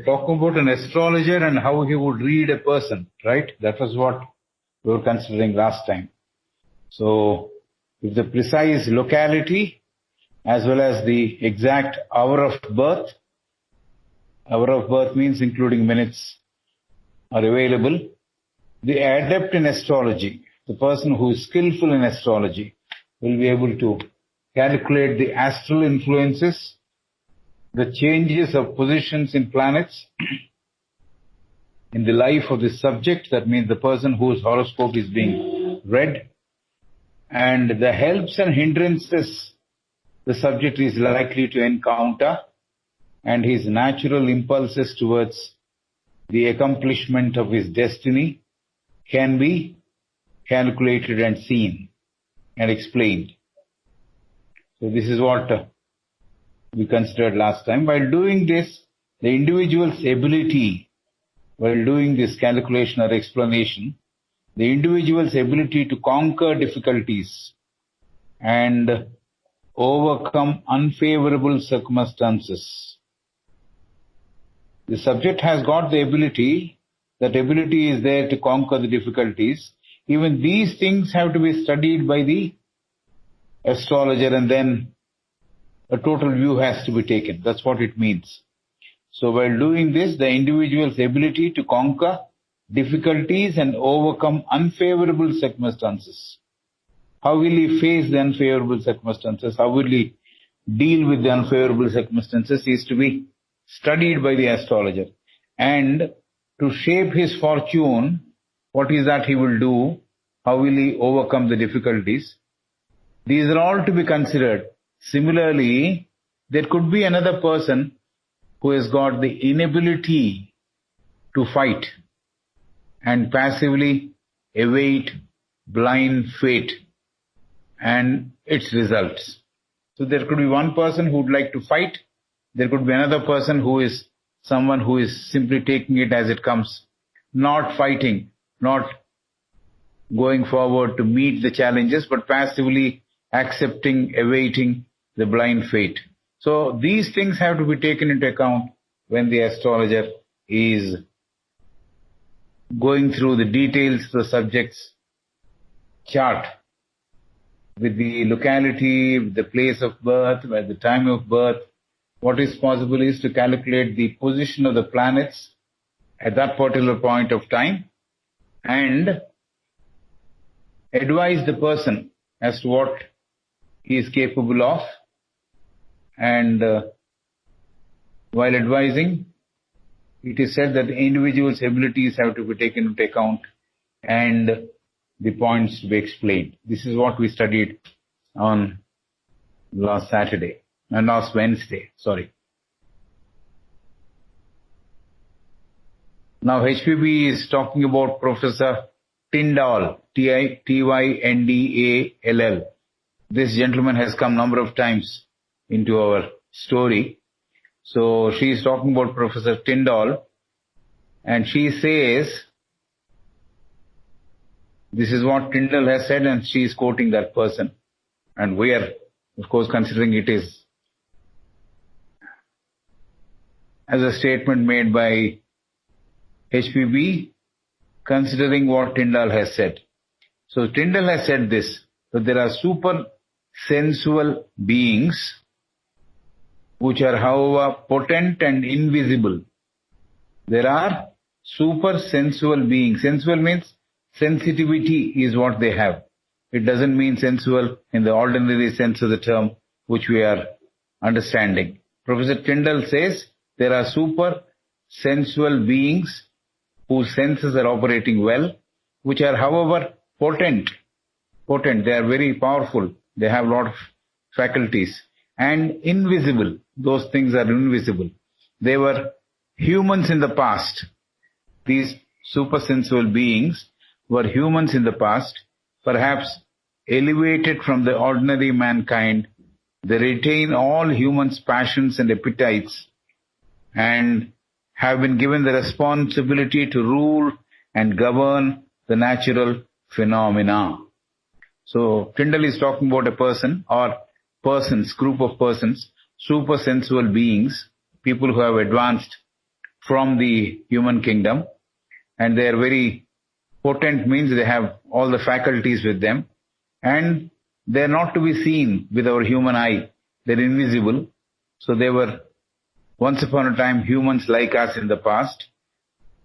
talking about an astrologer and how he would read a person, right? That was what we were considering last time. So, if the precise locality as well as the exact hour of birth means including minutes, are available, the adept in astrology, the person who is skillful in astrology, will be able to calculate the astral influences, the changes of positions in planets in the life of the subject, that means the person whose horoscope is being read, and the helps and hindrances the subject is likely to encounter, and his natural impulses towards the accomplishment of his destiny can be calculated and seen and explained. So this is what we considered last time. While doing this, the individual's ability, while doing this calculation or explanation, the individual's ability to conquer difficulties and overcome unfavorable circumstances. The subject has got the ability, that ability is there to conquer the difficulties. Even these things have to be studied by the astrologer, and then a total view has to be taken. That's what it means. So while doing this, the individual's ability to conquer difficulties and overcome unfavorable circumstances. How will he face the unfavorable circumstances? How will he deal with the unfavorable circumstances is to be studied by the astrologer. And to shape his fortune, what is that he will do? How will he overcome the difficulties? These are all to be considered. Similarly, there could be another person who has got the inability to fight and passively await blind fate and its results. So there could be one person who would like to fight. There could be another person who is someone who is simply taking it as it comes, not fighting, not going forward to meet the challenges, but passively accepting, awaiting the blind fate. So these things have to be taken into account when the astrologer is going through the details of the subject's chart, with the locality, with the place of birth, with the time of birth. What is possible is to calculate the position of the planets at that particular point of time and advise the person as to what he is capable of, and while advising, it is said that the individual's abilities have to be taken into account and the points to be explained. This is what we studied on last Wednesday. Now HPB is talking about Professor Tyndall, Tyndall. This gentleman has come number of times into our story. So she is talking about Professor Tyndall, and she says, this is what Tyndall has said, and she is quoting that person. And we are, of course, considering it is as a statement made by HPB, considering what Tyndall has said. So Tyndall has said this, that there are super sensual beings which are, however, potent and invisible. There are super sensual beings. Sensual means sensitivity is what they have. It doesn't mean sensual in the ordinary sense of the term which we are understanding. Professor Tyndall says there are super sensual beings whose senses are operating well, which are, however, potent. They are very powerful. They have a lot of faculties. And invisible. Those things are invisible. They were humans in the past. These supersensual beings were humans in the past, perhaps elevated from the ordinary mankind. They retain all humans' passions and appetites and have been given the responsibility to rule and govern the natural phenomena. So Tyndall is talking about a person or persons, group of persons, super sensual beings, people who have advanced from the human kingdom, and they are very potent, means they have all the faculties with them, and they are not to be seen with our human eye. They're invisible. So they were once upon a time humans like us in the past,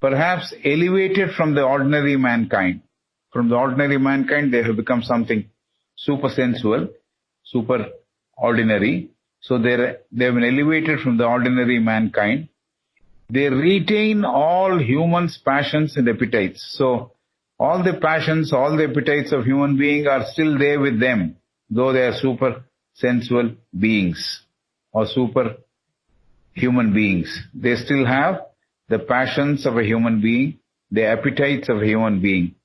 perhaps elevated from the ordinary mankind. From the ordinary mankind, they have become something super sensual, super ordinary. So they have been elevated from the ordinary mankind. They retain all humans' passions and appetites. So all the passions, all the appetites of human being are still there with them, though they are super sensual beings or super human beings. They still have the passions of a human being, the appetites of a human being.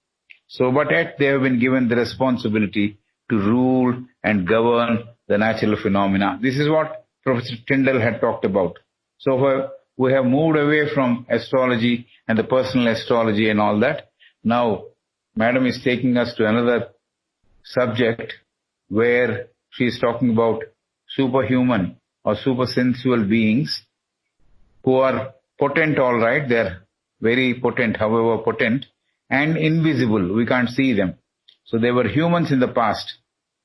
So, but yet they have been given the responsibility to rule and govern the natural phenomena. This is what Professor Tyndall had talked about. So we have moved away from astrology and the personal astrology and all that. Now, Madam is taking us to another subject where she is talking about superhuman or super sensual beings who are potent, all right, they are very potent, however potent, and invisible. We can't see them. So they were humans in the past.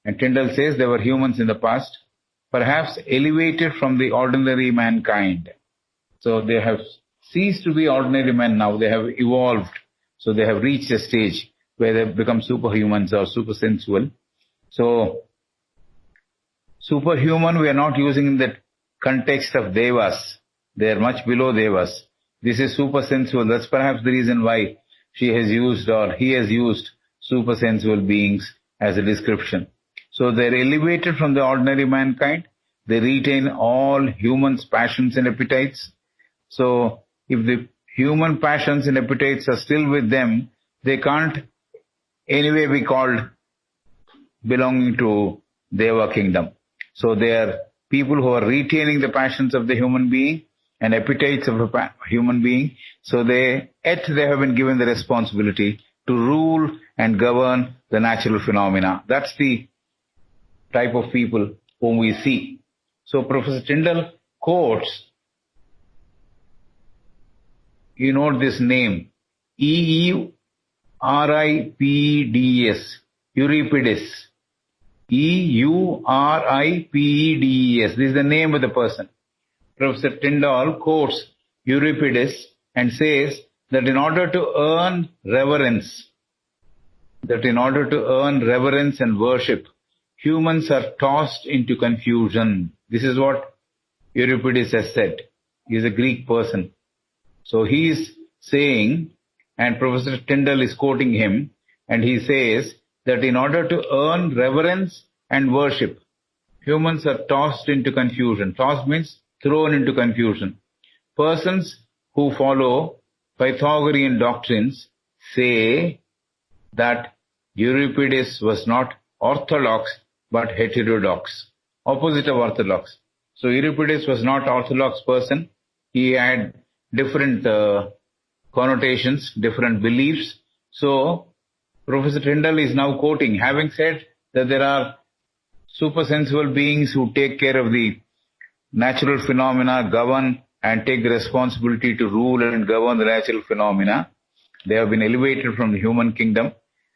And Tyndall says they were humans in the past, perhaps elevated from the ordinary mankind. So they have ceased to be ordinary men now. They have evolved. So they have reached a stage where they have become superhumans or super sensual. So superhuman we are not using in the context of devas. They are much below devas. This is super sensual. That's perhaps the reason why she has used or he has used super sensual beings as a description. So they are elevated from the ordinary mankind. They retain all humans' passions and appetites. So if the human passions and appetites are still with them, they can't anyway be called belonging to Deva kingdom. So they are people who are retaining the passions of the human being and appetites of a human being. So they have been given the responsibility to rule and govern the natural phenomena. That's the type of people whom we see. So Professor Tyndall quotes, you know this name, Euripides, Euripides. Euripides. This is the name of the person. Professor Tyndall quotes Euripides and says that in order to earn reverence and worship, humans are tossed into confusion. This is what Euripides has said. He is a Greek person. So he is saying, and Professor Tyndall is quoting him, and he says that in order to earn reverence and worship, humans are tossed into confusion. Tossed means thrown into confusion. Persons who follow Pythagorean doctrines say that Euripides was not orthodox but heterodox, opposite of orthodox. So Euripides was not orthodox person. He had different connotations, different beliefs. So Professor Tyndall is now quoting, having said that there are supersensual beings who take care of the natural phenomena, govern and take the responsibility to rule and govern the natural phenomena. They have been elevated from the human kingdom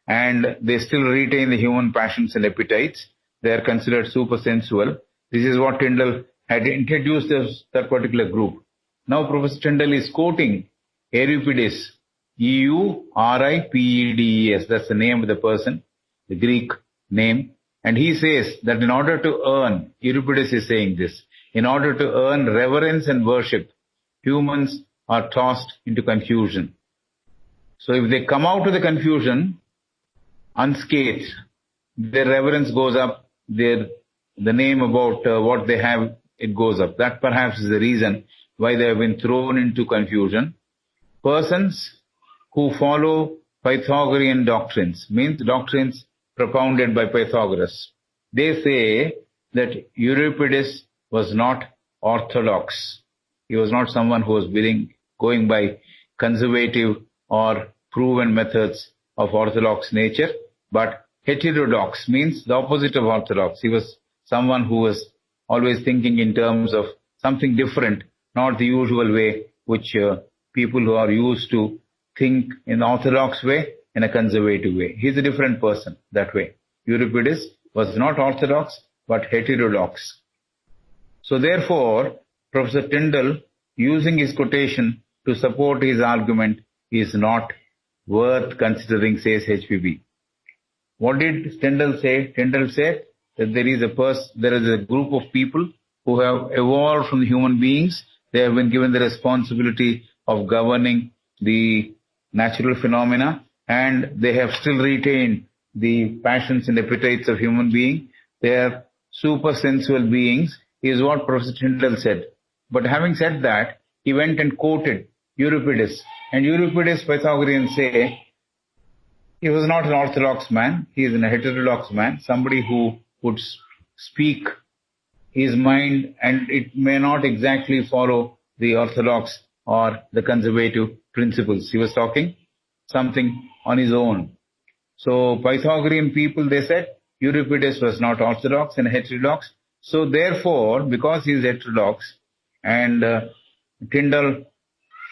and they still retain the human passions and appetites. They are considered supersensual. This is what Tyndall had introduced as that particular group. Now Professor Tyndall is quoting Euripides, Euripides, that's the name of the person, the Greek name. And he says that in order to earn, Euripides is saying this, in order to earn reverence and worship, humans are tossed into confusion. So if they come out of the confusion unscathed, their reverence goes up, the name about what they have, it goes up. That perhaps is the reason why they have been thrown into confusion. Persons who follow Pythagorean doctrines, means doctrines propounded by Pythagoras, they say that Euripides was not orthodox. He was not someone who was going by conservative or proven methods of orthodox nature, but heterodox means the opposite of orthodox. He was someone who was always thinking in terms of something different, not the usual way which people who are used to think in orthodox way, in a conservative way. He's a different person that way. Euripides was not orthodox, but heterodox. So therefore, Professor Tyndall, using his quotation to support his argument, is not worth considering, says HPB. What did Tyndall say? Tyndall said that there is a group of people who have evolved from the human beings. They have been given the responsibility of governing the natural phenomena, and they have still retained the passions and appetites of human being. They are super sensual beings, is what Professor Tyndall said. But having said that, he went and quoted Euripides. And Euripides, Pythagoreans say, he was not an orthodox man. He is a heterodox man, somebody who would speak his mind, and it may not exactly follow the orthodox or the conservative principles. He was talking something on his own. So Pythagorean people, they said, Euripides was not orthodox and heterodox. So therefore, because he is heterodox, and Tyndall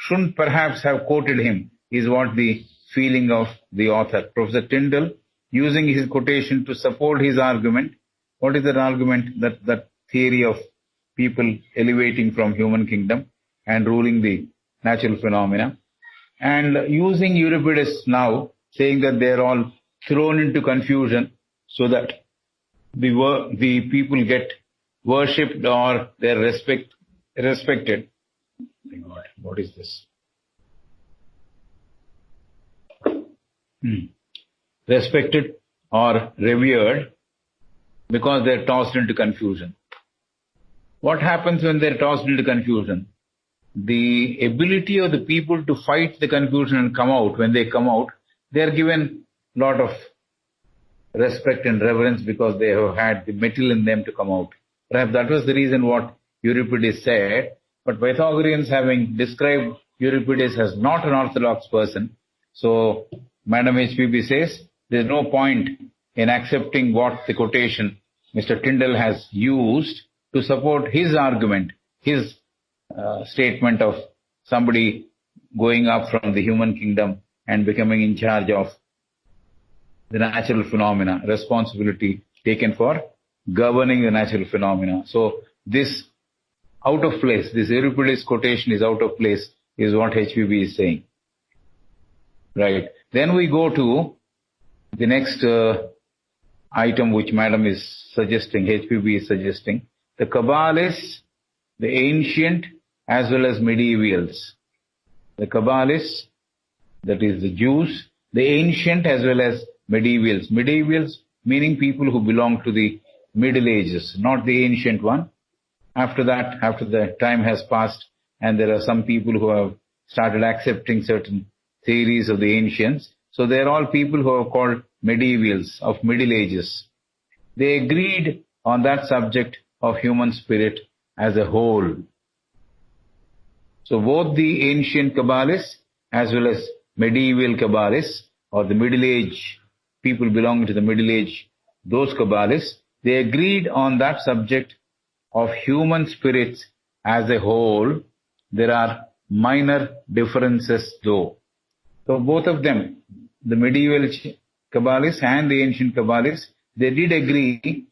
shouldn't perhaps have quoted him, is what the feeling of the author. Professor Tyndall, using his quotation to support his argument. What is that argument? That theory of people elevating from human kingdom and ruling the natural phenomena. And using Euripides now, saying that they are all thrown into confusion so that the people get worshipped or they're respected. What is this? Respected or revered because they're tossed into confusion. What happens when they're tossed into confusion? The ability of the people to fight the confusion and come out, when they come out, they're given a lot of respect and reverence because they have had the metal in them to come out. Perhaps that was the reason what Euripides said. But Pythagoreans, having described Euripides as not an orthodox person, so Madam HPB says there's no point in accepting what the quotation Mr. Tyndall has used to support his argument, his statement of somebody going up from the human kingdom and becoming in charge of the natural phenomena, responsibility taken for governing the natural phenomena. So this out of place, this Euripides quotation is out of place, is what HPB is saying. Right. Then we go to the next item which Madam is suggesting, HPB is suggesting, the Kabbalists, the ancient as well as medievals. The Kabbalists, that is the Jews, the ancient as well as medievals. Medievals meaning people who belong to the Middle Ages, not the ancient one. After that, after the time has passed and there are some people who have started accepting certain theories of the ancients. So they are all people who are called medievals, of Middle Ages. They agreed on that subject of human spirit as a whole. So both the ancient Kabbalists as well as medieval Kabbalists, or the Middle Age, people belonging to the Middle Age, those Kabbalists, they agreed on that subject of human spirits as a whole. There are minor differences though. So both of them, the medieval Kabbalists and the ancient Kabbalists, they did agree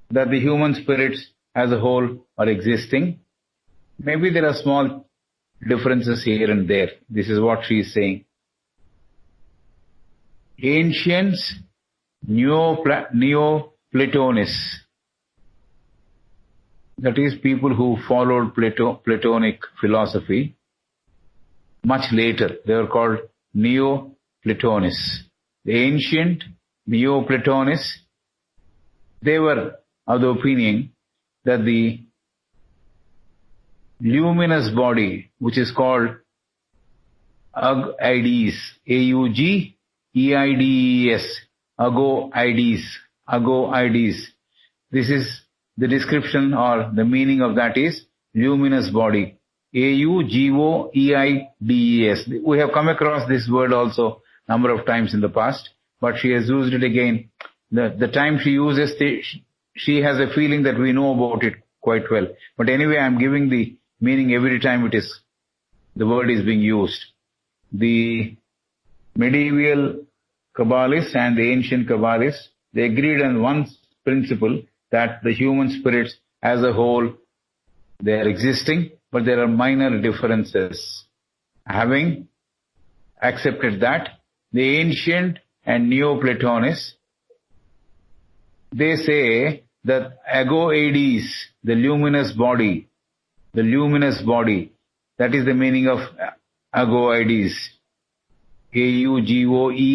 that the human spirits as a whole are existing. Maybe there are small differences here and there. This is what she is saying. Ancients, Neoplatonists, that is people who followed Platonic philosophy, much later, they were called Neoplatonists. The ancient Neoplatonists, they were of the opinion that the luminous body, which is called Agoides, Augeides, Agoides. This is the description, or the meaning of that is luminous body. Augoeides. We have come across this word also number of times in the past, but she has used it again. The time she uses it, she has a feeling that we know about it quite well. But anyway, I'm giving the meaning every time it is the word is being used. The medieval Kabbalists and the ancient Kabbalists, they agreed on one principle, that the human spirits as a whole, they are existing, but there are minor differences. Having accepted that, the ancient and Neoplatonists, they say that ego-aides, the luminous body, that is the meaning of ego-aides, Augoeides,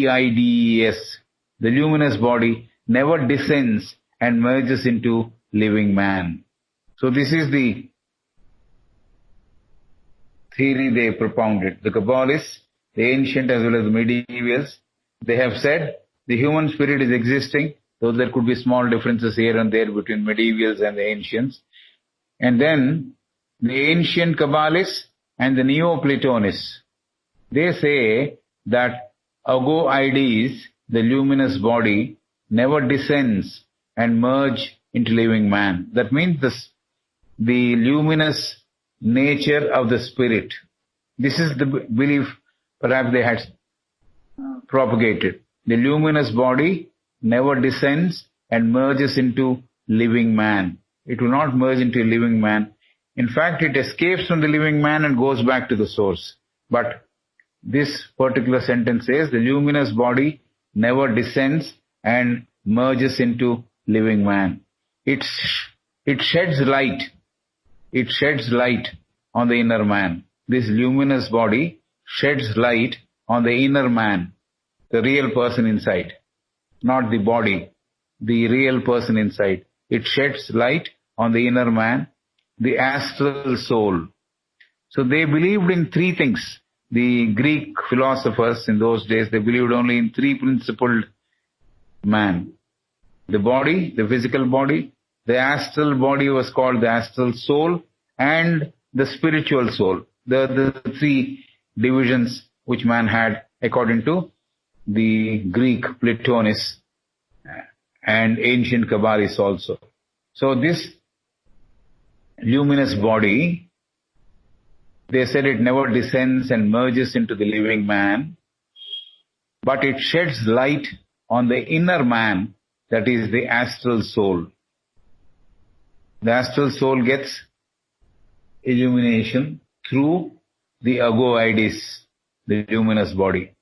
the luminous body never descends and merges into living man. So this is the theory they propounded. The Kabbalists, the ancient as well as the medievals, they have said the human spirit is existing, though there could be small differences here and there between medievals and the ancients. And then the ancient Kabbalists and the Neoplatonists, they say that ego-aides, the luminous body, never descends and merge into living man. That means the luminous nature of the spirit. This is the belief perhaps they had propagated. The luminous body never descends and merges into living man. It will not merge into a living man. In fact, it escapes from the living man and goes back to the source. But this particular sentence says the luminous body never descends and merges into living man. It sheds light. It sheds light on the inner man. This luminous body sheds light on the inner man, the real person inside, not the body, the real person inside. It sheds light on the inner man, the astral soul. So they believed in three things. The Greek philosophers in those days, they believed only in three principled man. The body, the physical body, the astral body was called the astral soul, and the spiritual soul. The three divisions which man had according to the Greek Platonists and ancient Kabbalists also. So this luminous body, they said it never descends and merges into the living man, but it sheds light on the inner man, that is the astral soul. The astral soul gets illumination through the ego-aides, the luminous body.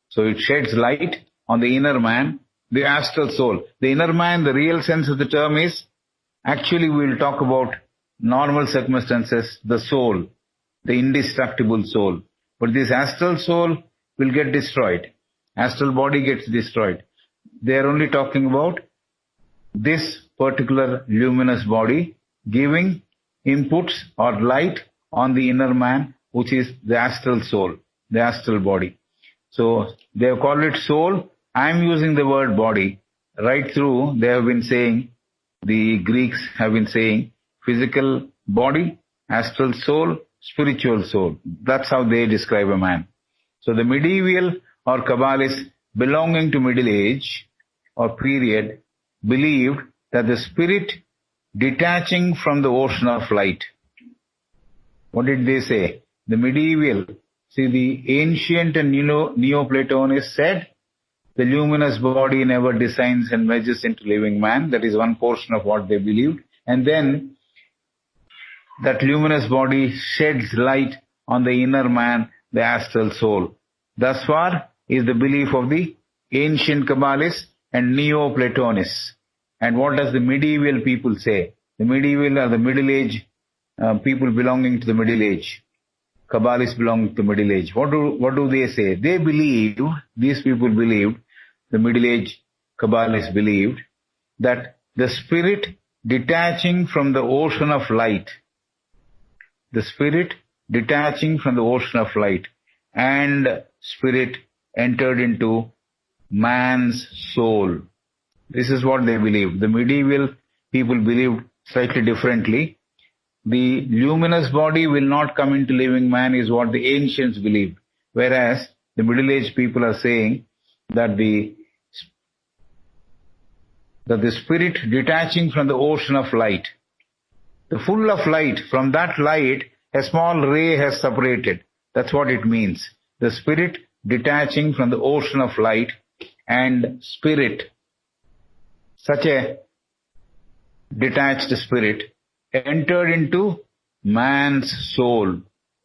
So it sheds light on the inner man, the astral soul. The inner man, the real sense of the term is, actually we will talk about normal circumstances, the soul, the indestructible soul. But this astral soul will get destroyed. Astral body gets destroyed. They are only talking about this particular luminous body giving inputs or light on the inner man, which is the astral soul, the astral body. So they have called it soul. I am using the word body. Right through, they have been saying, the Greeks have been saying, physical body, astral soul, spiritual soul. That's how they describe a man. So the medieval or Kabbalists belonging to Middle Age or period believed that the spirit detaching from the ocean of light. What did they say? The medieval, the ancient and Neoplatonists said the luminous body never descends and merges into living man. That is one portion of what they believed. And then that luminous body sheds light on the inner man, the astral soul. Thus far is the belief of the ancient Kabbalists and Neoplatonists. And what does the medieval people say? The medieval are the Middle Age people belonging to the Middle Age. Kabbalists belong to the Middle Age. What do they say? They believe, these people believed, the Middle Age Kabbalists believed, that the spirit detaching from the ocean of light, the spirit detaching from the ocean of light, and spirit entered into man's soul. This is what they believed. The medieval people believed slightly differently. The luminous body will not come into living man is what the ancients believed. Whereas the Middle Age people are saying that the spirit detaching from the ocean of light, the full of light, from that light A small ray has separated. That's what it means. The spirit detaching from the ocean of light, and spirit, such a detached spirit, entered into man's soul.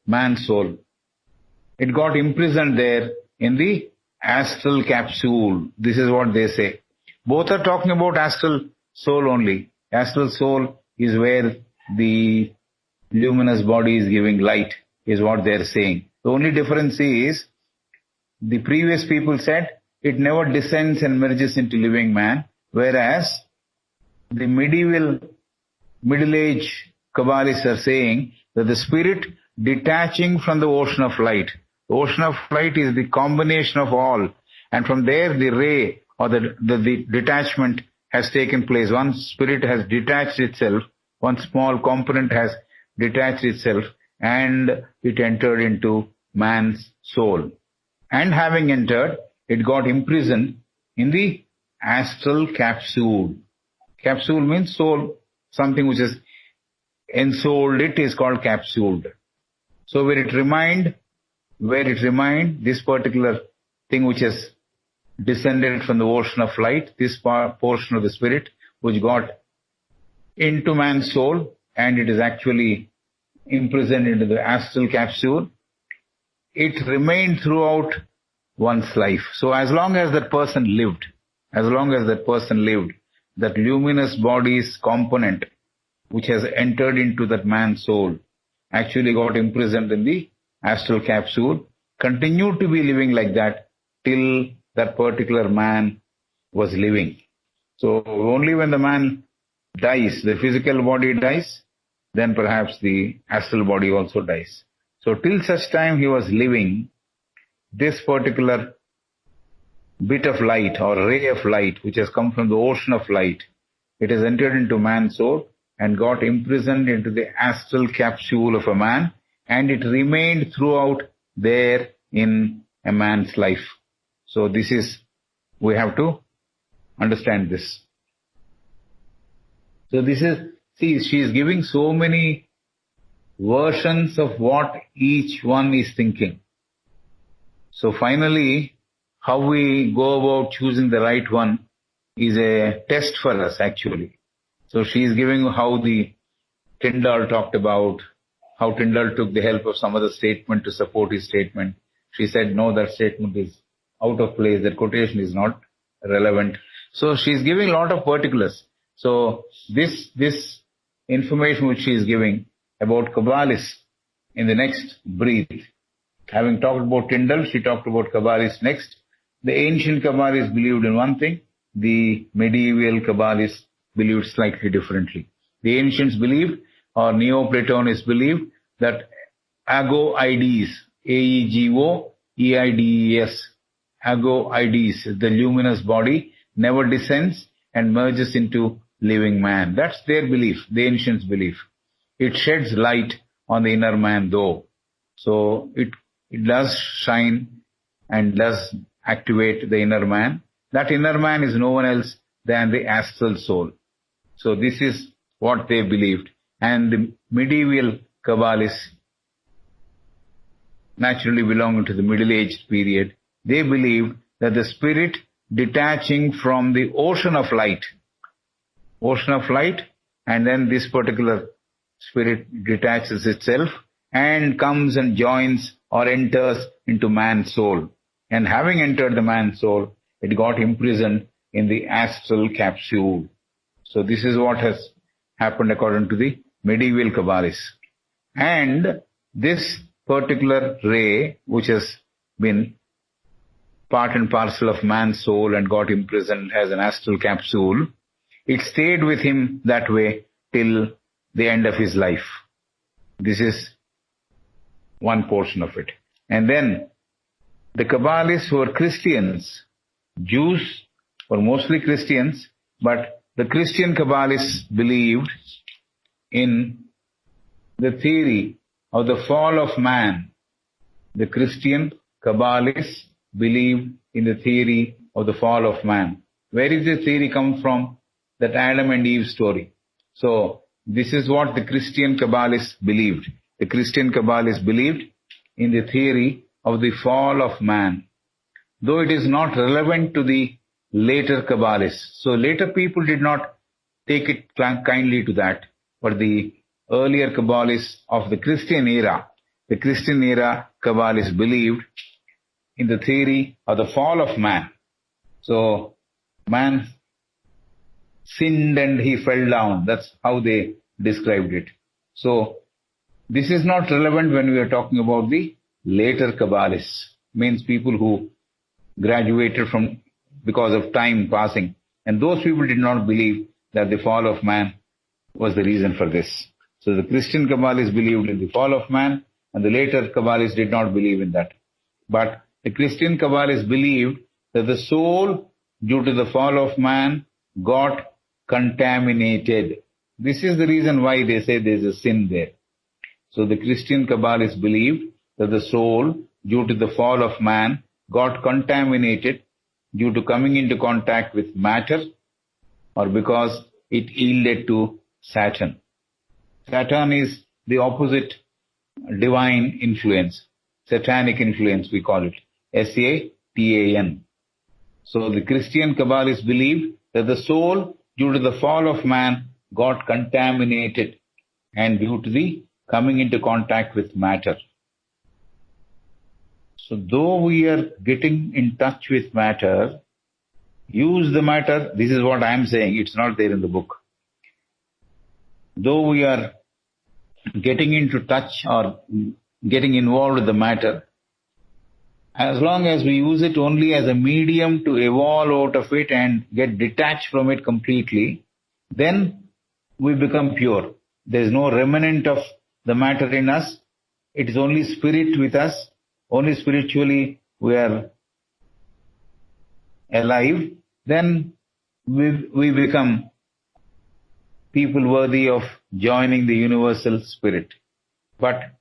Man's soul. It got imprisoned there in the astral capsule. This is what they say. Both are talking about astral soul only. Astral soul is where the luminous body is giving light, is what they're saying. The only difference is, the previous people said it never descends and merges into living man, whereas the middle-age Kabbalists are saying that the spirit detaching from the ocean of light. The ocean of light is the combination of all, and from there the ray or the detachment has taken place. One spirit has detached itself, one small component has detached itself, and it entered into man's soul. And having entered, it got imprisoned in the astral capsule. Capsule means soul, something which is ensouled, it is called capsuled. So where it remained, this particular thing which has descended from the ocean of light, this portion of the spirit which got into man's soul, and it is actually imprisoned into the astral capsule, it remained throughout one's life. So as long as that person lived, that luminous body's component which has entered into that man's soul actually got imprisoned in the astral capsule, continued to be living like that till that particular man was living. So only when the man dies, the physical body dies, then perhaps the astral body also dies. So till such time he was living, this particular bit of light or ray of light which has come from the ocean of light, it has entered into man's soul and got imprisoned into the astral capsule of a man, and it remained throughout there in a man's life. So this is, we have to understand this. So this is, see, she is giving so many versions of what each one is thinking. So finally, how we go about choosing the right one is a test for us actually. So she is giving how the Tyndall talked about, how Tyndall took the help of some other statement to support his statement. She said, no, that statement is out of place, that quotation is not relevant. So she is giving a lot of particulars. So this information which she is giving about Kabbalists in the next breath. Having talked about Tyndall, she talked about Kabbalists next. The ancient Kabbalists believed in one thing, the medieval Kabbalists believed slightly differently. The ancients believed, or Neoplatonists believed, that ago-eides, A-E-G-O-E-I-D-E-S, ago-eides, the luminous body, never descends and merges into living man. That's their belief, the ancients' belief. It sheds light on the inner man though. So it does shine and does activate the inner man. That inner man is no one else than the astral soul. So this is what they believed. And the medieval Kabbalists, naturally belonging to the middle-aged period, they believed that the spirit detaching from the ocean of light, and then this particular spirit detaches itself and comes and joins or enters into man's soul. And having entered the man's soul, it got imprisoned in the astral capsule. So this is what has happened according to the medieval Kabbalists. And this particular ray, which has been part and parcel of man's soul and got imprisoned as an astral capsule, it stayed with him that way till the end of his life. This is one portion of it. And then the Kabbalists who were Christians, Jews were mostly Christians, but the Christian Kabbalists believed in the theory of the fall of man. The Christian Kabbalists believed in the theory of the fall of man. Where is the theory come from? That Adam and Eve story. So this is what the Christian Kabbalists believed. the Christian Kabbalists believed in the theory of the fall of man, though it is not relevant to the later Kabbalists. So later people did not take it kindly to that, but the earlier Kabbalists of the Christian era Kabbalists believed in the theory of the fall of man. So man sinned and he fell down. That's how they described it. So this is not relevant when we are talking about the later Kabbalists, means people who graduated from because of time passing. And those people did not believe that the fall of man was the reason for this. So the Christian Kabbalists believed in the fall of man, and the later Kabbalists did not believe in that. But the Christian Kabbalists believed that the soul, due to the fall of man, got contaminated. This is the reason why they say there is a sin there. So the Christian Kabbalists believed that the soul, due to the fall of man, got contaminated due to coming into contact with matter, or because it yielded to Satan. Satan is the opposite divine influence, satanic influence we call it, Satan. So the Christian Kabbalists believed that the soul, due to the fall of man, got contaminated and due to the coming into contact with matter. So though we are getting in touch with matter, use the matter, this is what I am saying, it's not there in the book. Though we are getting into touch or getting involved with the matter, as long as we use it only as a medium to evolve out of it and get detached from it completely, then we become pure. There is no remnant of the matter in us. It is only spirit with us. Only spiritually we are alive. Then we become people worthy of joining the universal spirit. But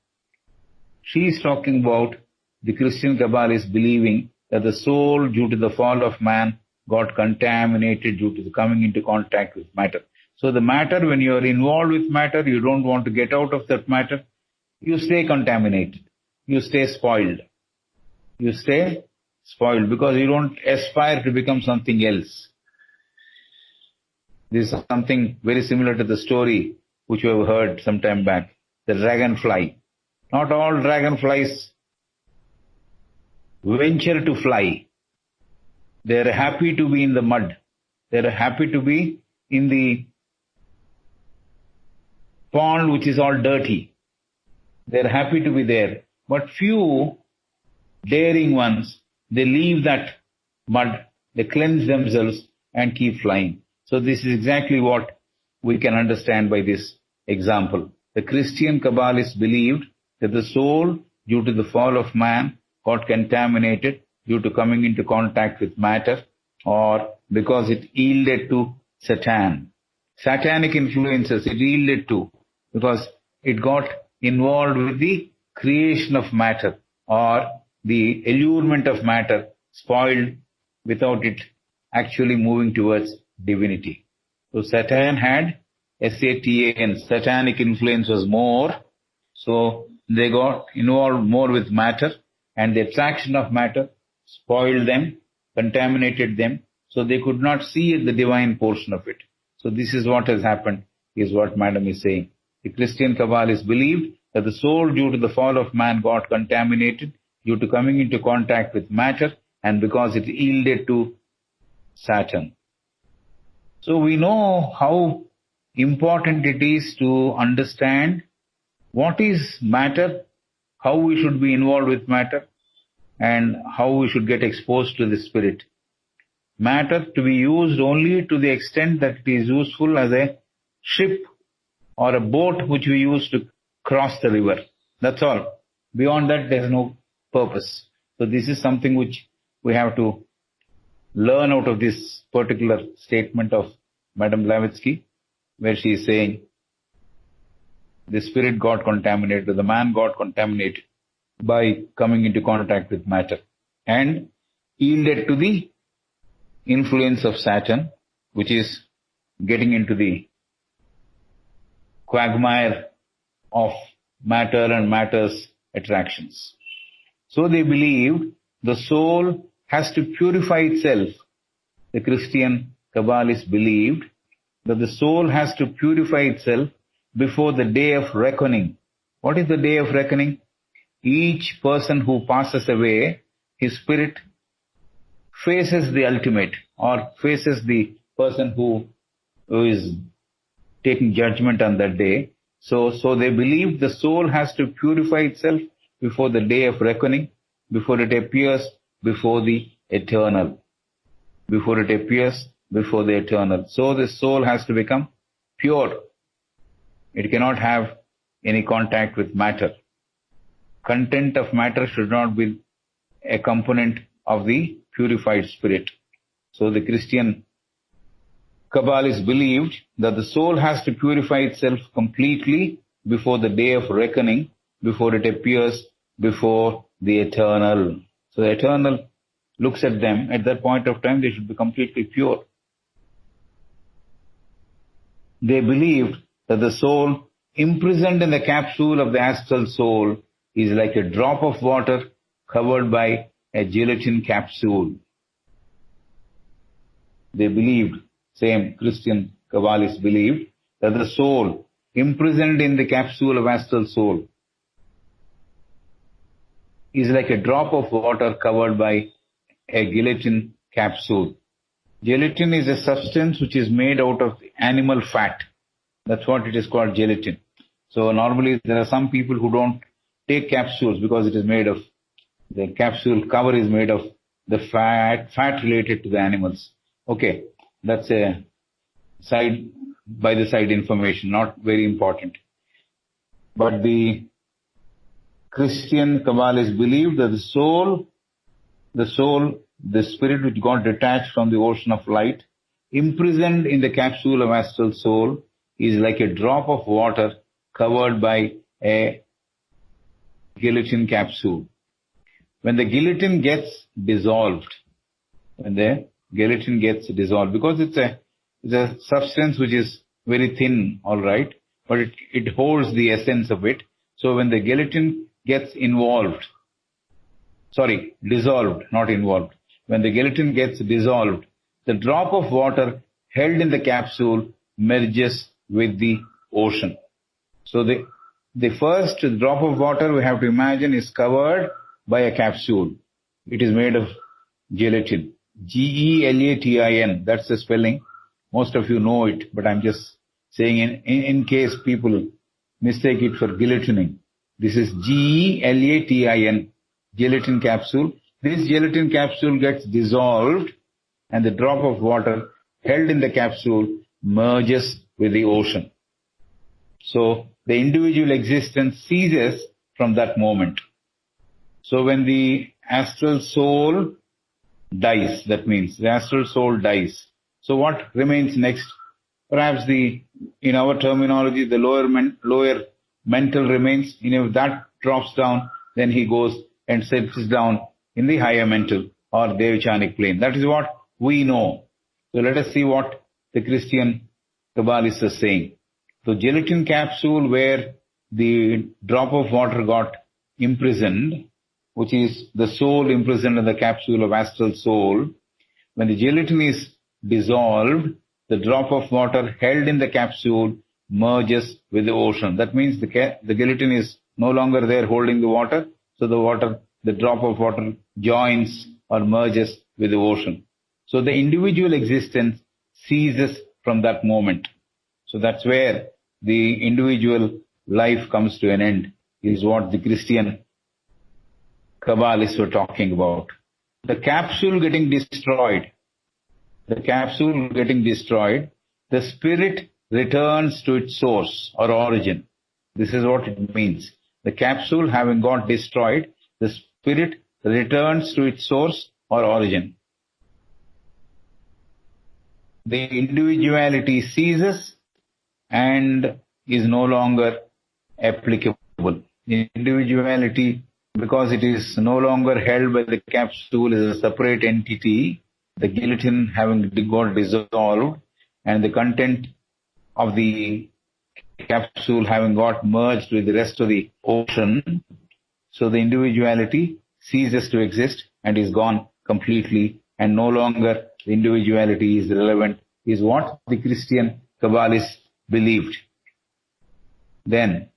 she is talking about the Christian Kabbalists believing that the soul, due to the fall of man, got contaminated due to the coming into contact with matter. So the matter, when you are involved with matter, you don't want to get out of that matter. You stay contaminated. You stay spoiled. You stay spoiled because you don't aspire to become something else. This is something very similar to the story which you have heard some time back, the dragonfly. Not all dragonflies venture to fly. They are happy to be in the mud. They are happy to be in the pond which is all dirty. They are happy to be there. But few daring ones, they leave that mud, they cleanse themselves and keep flying. So this is exactly what we can understand by this example. The Christian Kabbalists believed that the soul, due to the fall of man, got contaminated due to coming into contact with matter, or because it yielded to Satan. Satanic influences it yielded to because it got involved with the creation of matter, or the allurement of matter spoiled without it actually moving towards divinity. So Satan had Satan, satanic influence was more, so they got involved more with matter, and the attraction of matter spoiled them, contaminated them, so they could not see the divine portion of it. So this is what has happened, is what Madam is saying. The Christian Kabbalists believed that the soul, due to the fall of man, got contaminated due to coming into contact with matter, and because it yielded to Satan. So we know how important it is to understand what is matter, how we should be involved with matter, and how we should get exposed to the spirit. Matter to be used only to the extent that it is useful as a ship or a boat which we use to cross the river. That's all. Beyond that, there is no purpose. So this is something which we have to learn out of this particular statement of Madame Blavatsky, where she is saying the spirit got contaminated, the man got contaminated by coming into contact with matter and yielded to the influence of Satan, which is getting into the quagmire of matter and matter's attractions. So they believed the soul has to purify itself. The Christian Kabbalists believed that the soul has to purify itself before the day of reckoning. What is the day of reckoning? Each person who passes away, his spirit faces the ultimate, or faces the person who is taking judgment on that day. So they believe the soul has to purify itself before the day of reckoning, before it appears before the eternal. Before it appears before the eternal. So the soul has to become pure. It cannot have any contact with matter. Content of matter should not be a component of the purified spirit. So the Christian Kabbalists believed that the soul has to purify itself completely before the day of reckoning, before it appears before the eternal. So the eternal looks at them. At that point of time, they should be completely pure. They believed that the soul imprisoned in the capsule of the astral soul is like a drop of water covered by a gelatin capsule. They believed, same Christian Kabbalists believed, that the soul imprisoned in the capsule of astral soul is like a drop of water covered by a gelatin capsule. Gelatin is a substance which is made out of animal fat. That's what it is called, gelatin. So normally there are some people who don't take capsules because it is made of, the capsule cover is made of the fat related to the animals. Okay, that's a by the side information, not very important. But the Christian Kabbalists believe that the spirit which got detached from the ocean of light, imprisoned in the capsule of astral soul, is like a drop of water covered by a gelatin capsule. When the gelatin gets dissolved, because it's a substance which is very thin, all right, but it holds the essence of it. So when the gelatin gets dissolved, not involved. When the gelatin gets dissolved, the drop of water held in the capsule merges with the ocean. So the first drop of water we have to imagine is covered by a capsule. It is made of gelatin. Gelatin, that's the spelling. Most of you know it, but I'm just saying in case people mistake it for gelatining. This is gelatin, gelatin capsule. This gelatin capsule gets dissolved and the drop of water held in the capsule merges with the ocean. So the individual existence ceases from that moment. So when the astral soul dies, that means the astral soul dies. So what remains next? Perhaps in our terminology, the lower mental remains. If that drops down, then he goes and settles down in the higher mental or Devachanic plane. That is what we know. So let us see what the Christian Kabbalists are saying. So gelatin capsule where the drop of water got imprisoned, which is the soul imprisoned in the capsule of astral soul. When the gelatin is dissolved, the drop of water held in the capsule merges with the ocean. That means the gelatin is no longer there holding the water. So the drop of water joins or merges with the ocean. So the individual existence ceases from that moment. So that's where the individual life comes to an end, is what the Christian Kabbalists were talking about. The capsule getting destroyed, the spirit returns to its source or origin. This is what it means. The capsule having got destroyed, the spirit returns to its source or origin. The individuality ceases and is no longer applicable. The individuality, because it is no longer held by the capsule, is a separate entity. The gelatin having got dissolved and the content of the capsule having got merged with the rest of the ocean, so the individuality ceases to exist and is gone completely, and no longer the individuality is relevant, is what the Christian Kabbalists believed. Then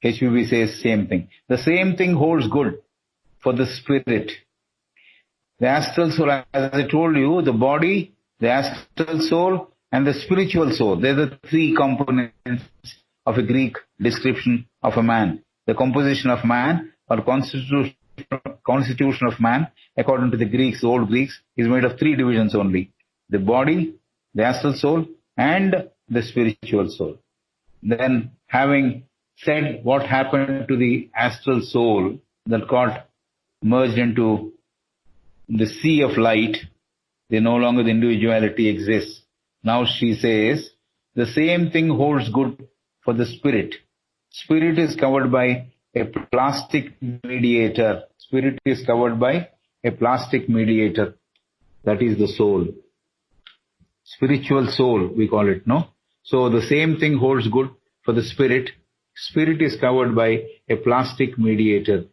HPB says same thing. The same thing holds good for the spirit. The astral soul, as I told you, the body, the astral soul, and the spiritual soul. They're the three components of a Greek description of a man. The composition of man, or constitution of man, according to the Greeks, the old Greeks, is made of three divisions only. The body, the astral soul, and the spiritual soul. Then, having said what happened to the astral soul that got merged into the sea of light, they no longer the individuality exists. Now she says, the same thing holds good for the spirit. Spirit is covered by a plastic mediator. Spirit is covered by a plastic mediator. That is the soul. Spiritual soul, we call it, no? So the same thing holds good for the spirit. Spirit is covered by a plastic mediator.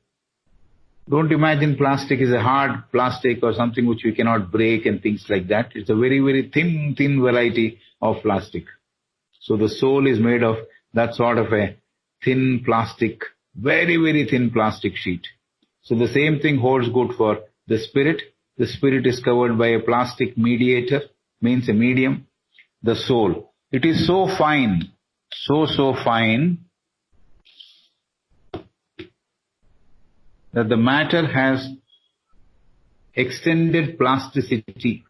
Don't imagine plastic is a hard plastic or something which we cannot break and things like that. It's a very, very thin variety of plastic. So the soul is made of that sort of a thin plastic, very, very thin plastic sheet. So the same thing holds good for the spirit. The spirit is covered by a plastic mediator, means a medium. The soul, it is so fine, so fine, that the matter has extended plasticity.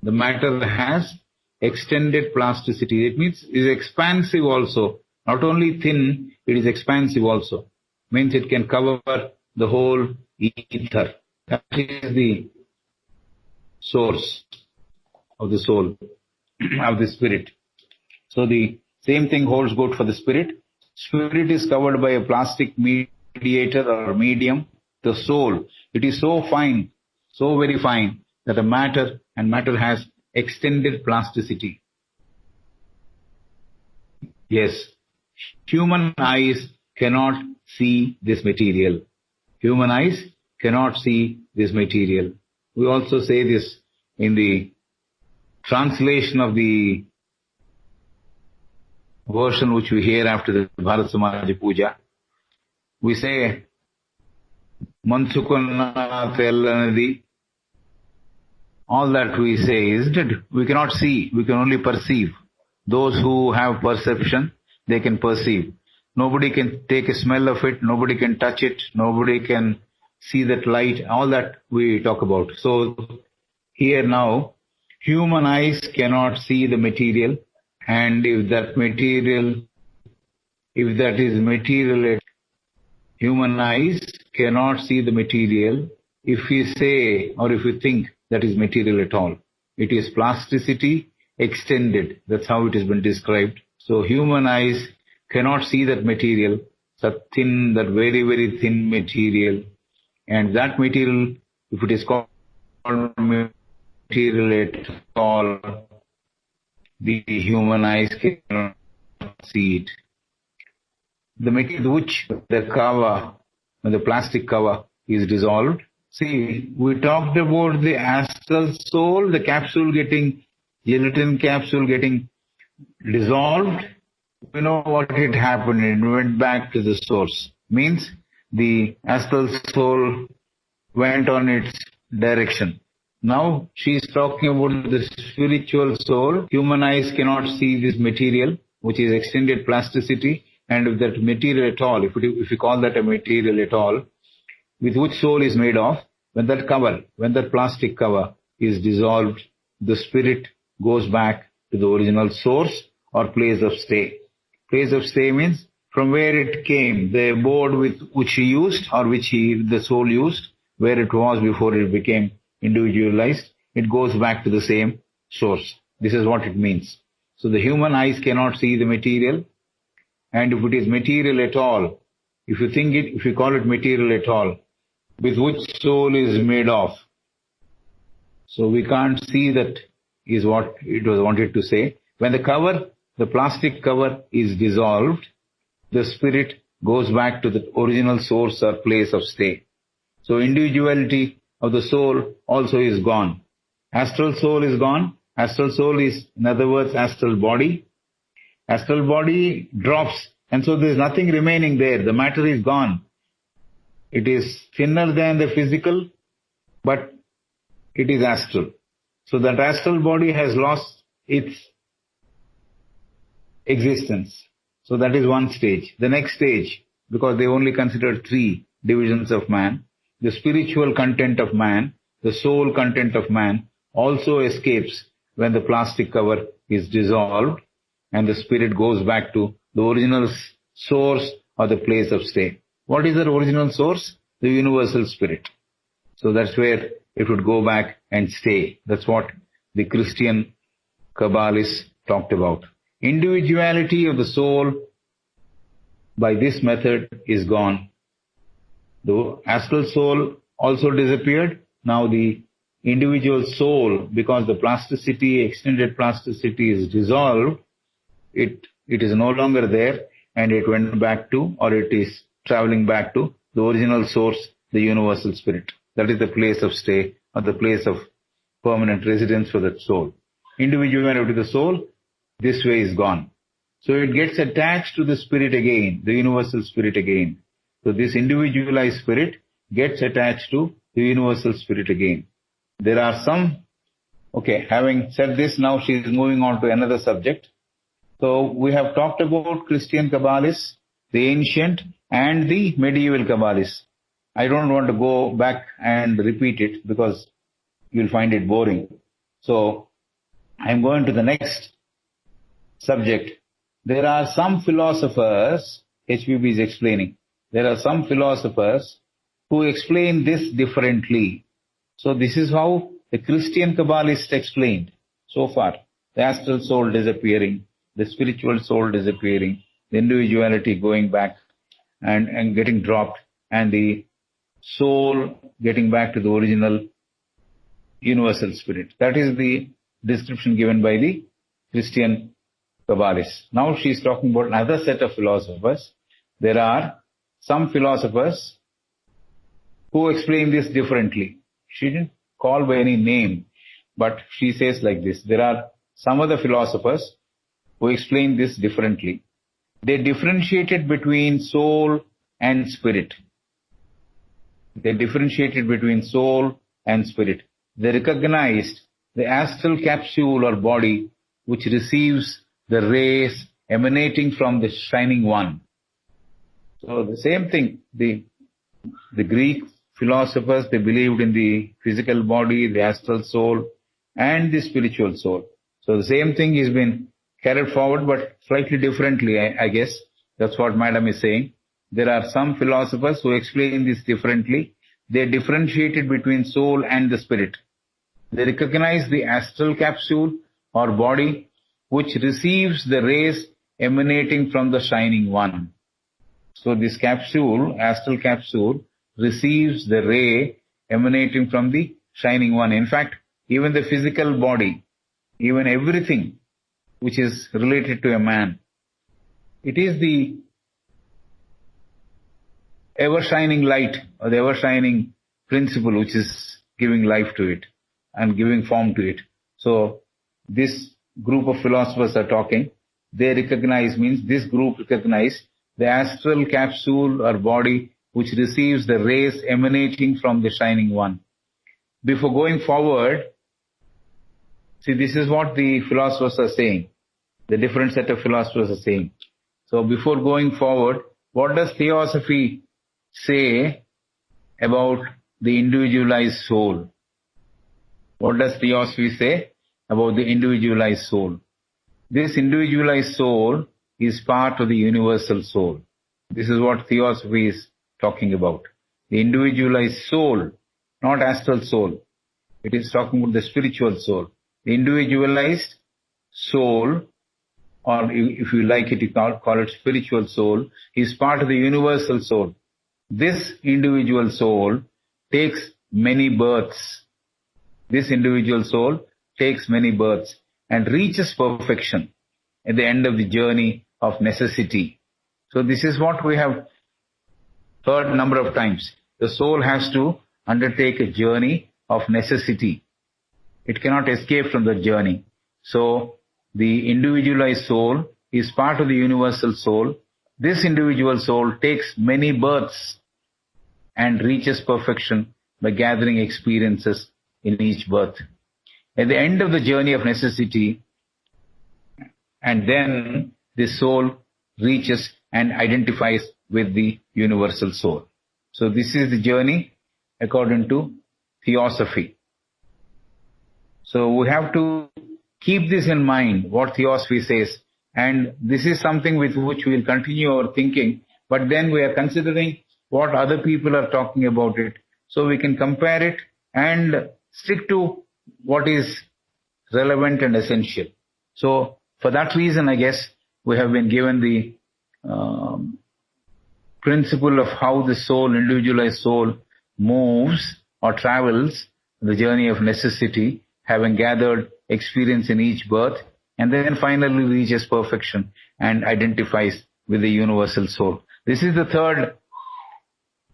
The matter has extended plasticity. It means it is expansive also. Not only thin, it is expansive also. Means it can cover the whole ether. That is the source of the soul, of the spirit. So the same thing holds good for the spirit. Spirit is covered by a plastic mediator or medium. The soul, it is so fine, so very fine, that the matter has extended plasticity. Yes, human eyes cannot see this material. Human eyes cannot see this material. We also say this in the translation of the version which we hear after the Bharat Samaj Puja. We say, Mansukanna Tellanadi. All that we say, isn't it? We cannot see, we can only perceive. Those who have perception, they can perceive. Nobody can take a smell of it, nobody can touch it, nobody can see that light, all that we talk about. So here now, human eyes cannot see the material, and if that is material, human eyes cannot see the material if we say or if we think that is material at all. It is plasticity extended. That's how it has been described. So human eyes cannot see that material, that thin, that very, very thin material. And that material, if it is called material at all, the human eyes cannot see it. The material which the cover, the plastic cover is dissolved. See, we talked about the astral soul, the capsule getting, gelatin capsule getting dissolved. You know what had happened? It went back to the source. Means the astral soul went on its direction. Now she is talking about the spiritual soul. Human eyes cannot see this material, which is extended plasticity. And if that material at all, if we call that a material at all, with which soul is made of, when that plastic cover is dissolved, the spirit goes back to the original source or place of stay. Place of stay means from where it came, the abode which he used or the soul used, where it was before it became individualized, it goes back to the same source. This is what it means. So the human eyes cannot see the material. And if it is material at all, if you call it material at all, with which soul is made of. So we can't see that is what it was wanted to say. When the the plastic cover is dissolved, the spirit goes back to the original source or place of stay. So individuality of the soul also is gone. Astral soul is gone. Astral soul is, in other words, astral body. Astral body drops, and so there is nothing remaining there. The matter is gone. It is thinner than the physical, but it is astral. So that astral body has lost its existence. So that is one stage. The next stage, because they only considered three divisions of man, the spiritual content of man, the soul content of man also escapes when the plastic cover is dissolved and the spirit goes back to the original source or the place of stay. What is the original source? The universal spirit. So that's where it would go back and stay. That's what the Christian Kabbalists talked about. Individuality of the soul by this method is gone. The astral soul also disappeared. Now the individual soul, because the plasticity, extended plasticity is dissolved, it is no longer there, and it went back to, or it is traveling back to the original source, the universal spirit. That is the place of stay or the place of permanent residence for that soul. Individuality of the soul, this way is gone. So it gets attached to the spirit again, the universal spirit again. So this individualized spirit gets attached to the universal spirit again. There are some, okay, having said this, now she is moving on to another subject. So we have talked about Christian Kabbalists, the ancient and the medieval Kabbalists. I don't want to go back and repeat it because you'll find it boring. So I'm going to the next subject. There are some philosophers, HPB is explaining, there are some philosophers who explain this differently. So this is how the Christian Kabbalists explained so far. The astral soul disappearing, the spiritual soul disappearing, the individuality going back and getting dropped, and the soul getting back to the original universal spirit. That is the description given by the Christian Kabbalists. Now she is talking about another set of philosophers. There are some philosophers who explain this differently. She didn't call by any name, but she says like this. There are some other philosophers who explain this differently. They differentiated between soul and spirit. They differentiated between soul and spirit. They recognized the astral capsule or body which receives the rays emanating from the shining one. So the same thing, the Greek philosophers, they believed in the physical body, the astral soul, and the spiritual soul. So the same thing has been carried forward, but slightly differently, I guess. That's what Madam is saying. There are some philosophers who explain this differently. They differentiated between soul and the spirit. They recognize the astral capsule or body which receives the rays emanating from the shining one. So this capsule, astral capsule, receives the ray emanating from the shining one. In fact, even the physical body, even everything which is related to a man, it is the ever-shining light or the ever-shining principle which is giving life to it and giving form to it. So this group of philosophers are talking. They recognize, means this group recognize the astral capsule or body which receives the rays emanating from the shining one. Before going forward, see, this is what the philosophers are saying. The different set of philosophers are saying. So before going forward, what does theosophy say about the individualized soul? What does theosophy say about the individualized soul? This individualized soul is part of the universal soul. This is what theosophy is talking about. The individualized soul, not astral soul. It is talking about the spiritual soul. The individualized soul, or if you like it, you call it spiritual soul, is part of the universal soul. This individual soul takes many births. This individual soul takes many births and reaches perfection. at the end of the journey of necessity. So this is what we have heard a number of times. The soul has to undertake a journey of necessity. It cannot escape from the journey. So the individualized soul is part of the universal soul. This individual soul takes many births and reaches perfection by gathering experiences in each birth. At the end of the journey of necessity, and then the soul reaches and identifies with the universal soul. So this is the journey according to theosophy. So we have to keep this in mind, what theosophy says. And this is something with which we will continue our thinking. But then we are considering what other people are talking about it. So we can compare it and stick to what is relevant and essential. So for that reason, I guess, we have been given the principle of how the soul, individualized soul, moves or travels the journey of necessity, having gathered experience in each birth, and then finally reaches perfection and identifies with the universal soul. This is the third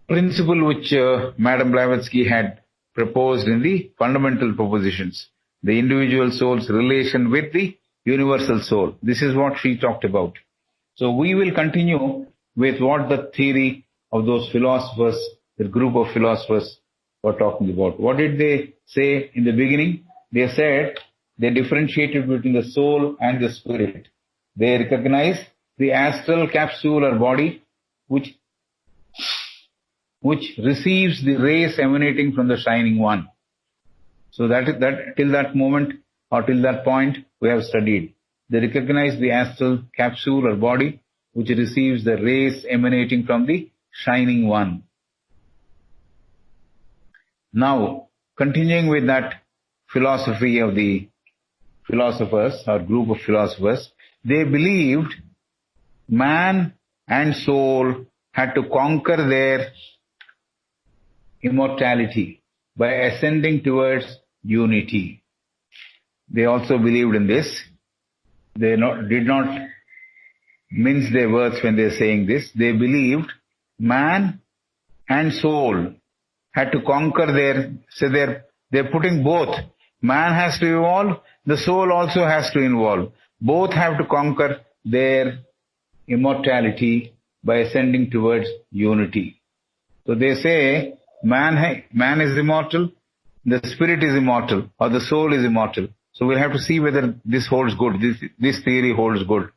principle which Madame Blavatsky had proposed in the fundamental propositions. The individual soul's relation with the universal soul. This is what she talked about. So we will continue with what the theory of those philosophers, the group of philosophers, were talking about. What did they say in the beginning? They said they differentiated between the soul and the spirit. They recognize the astral capsule or body which receives the rays emanating from the shining one. So that till that moment or till that point we have studied. They recognize the astral capsule or body which receives the rays emanating from the shining one. Now, continuing with that philosophy of the philosophers or group of philosophers, they believed man and soul had to conquer their immortality by ascending towards unity. They also believed in this. They did not mince their words when they are saying this. They believed man and soul had to conquer they're putting both. Man has to evolve, the soul also has to evolve. Both have to conquer their immortality by ascending towards unity. So they say man is immortal, the spirit is immortal, or the soul is immortal. So we'll have to see whether this holds good, this theory holds good.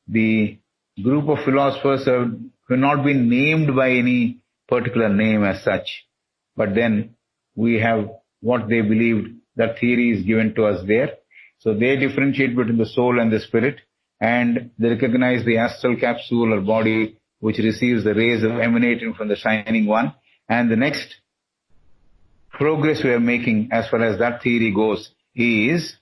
The group of philosophers have not been named by any particular name as such. But then we have what they believed, that theory is given to us there. So they differentiate between the soul and the spirit, and they recognize the astral capsule or body which receives the rays emanating from the shining one. And the next progress we are making as far as that theory goes is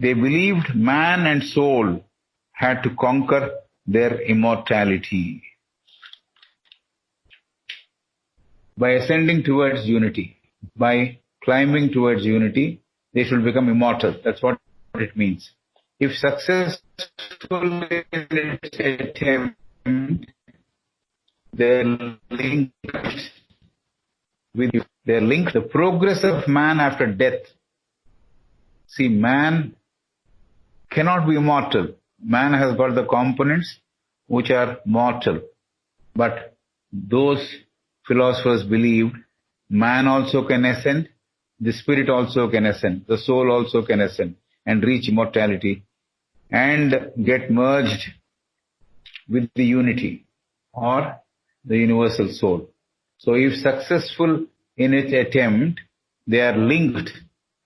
they believed man and soul had to conquer their immortality by ascending towards unity. By climbing towards unity, they should become immortal. That's what it means. If successful in its attempt, they're linked with you. They're linked. The progress of man after death. See, man cannot be immortal. Man has got the components which are mortal. But those philosophers believed man also can ascend, the spirit also can ascend, the soul also can ascend and reach immortality and get merged with the unity or the universal soul. So if successful in its attempt, they are linked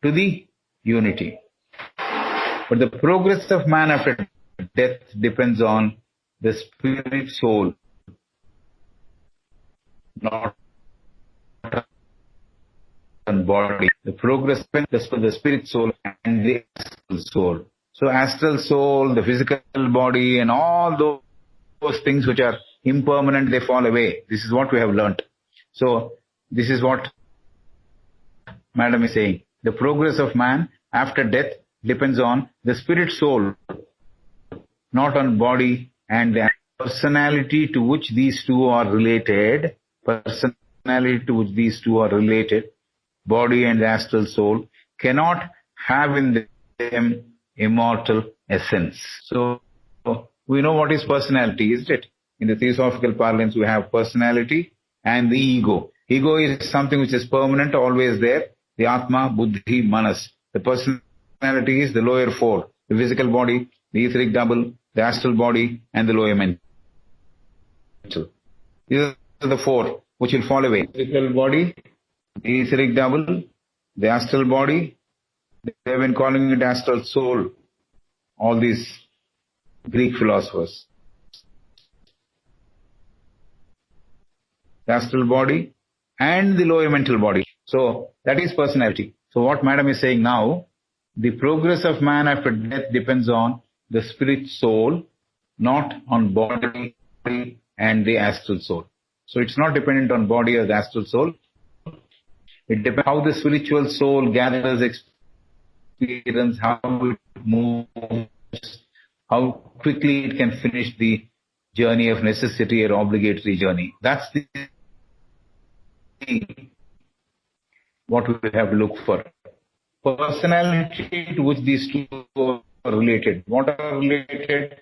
to the unity. But the progress of man after death depends on the spirit soul, not on body. The progress depends on the spirit soul and the astral soul. So astral soul, the physical body and all those things which are impermanent, they fall away. This is what we have learnt. So this is what Madam is saying. The progress of man after death depends on the spirit soul, not on body and the personality to which these two are related, body and astral soul, cannot have in them immortal essence. So we know what is personality, isn't it? In the theosophical parlance, we have personality and the ego. Ego is something which is permanent, always there. The Atma, Buddhi, Manas. The personality is the lower four: the physical body, the etheric double, the astral body, and the lower mental. These are the four which will fall away. The physical body, the etheric double, the astral body. They have been calling it astral soul, all these Greek philosophers. The astral body and the lower mental body. So that is personality. So what Madam is saying now, the progress of man after death depends on the spirit soul, not on body and the astral soul. So it's not dependent on body or the astral soul. It depends how the spiritual soul gathers experience, how it moves, how quickly it can finish the journey of necessity or obligatory journey. That's what we have to look for. Personality to which these two are related. What are related?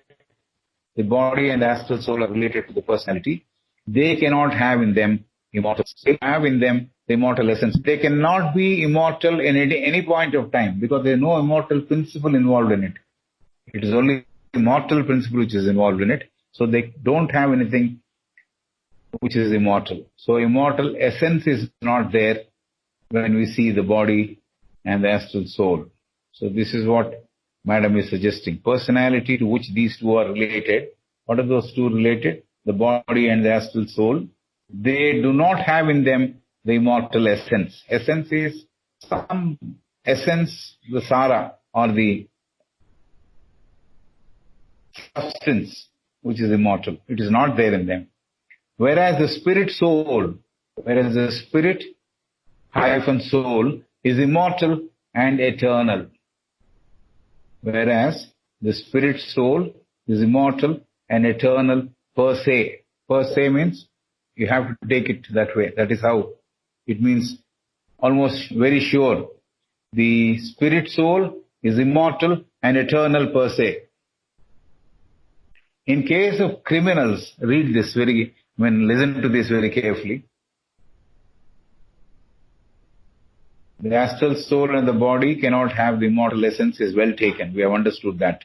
The body and the astral soul are related to the personality. They cannot have in them immortal. They have in them the immortal essence. They cannot be immortal in any point of time because there is no immortal principle involved in it. It is only immortal principle which is involved in it. So they don't have anything which is immortal. So immortal essence is not there when we see the body and the astral soul. So this is what Madam is suggesting. Personality to which these two are related. What are those two related? The body and the astral soul. They do not have in them the immortal essence. Essence is some essence, the sara or the substance which is immortal. It is not there in them. Whereas the spirit soul, soul is immortal and eternal. Whereas the spirit soul is immortal and eternal per se. Per se means you have to take it that way. That is how it means, almost very sure. The spirit soul is immortal and eternal per se. In case of criminals, listen to this very carefully. The astral soul and the body cannot have the immortal essence is well taken. We have understood that.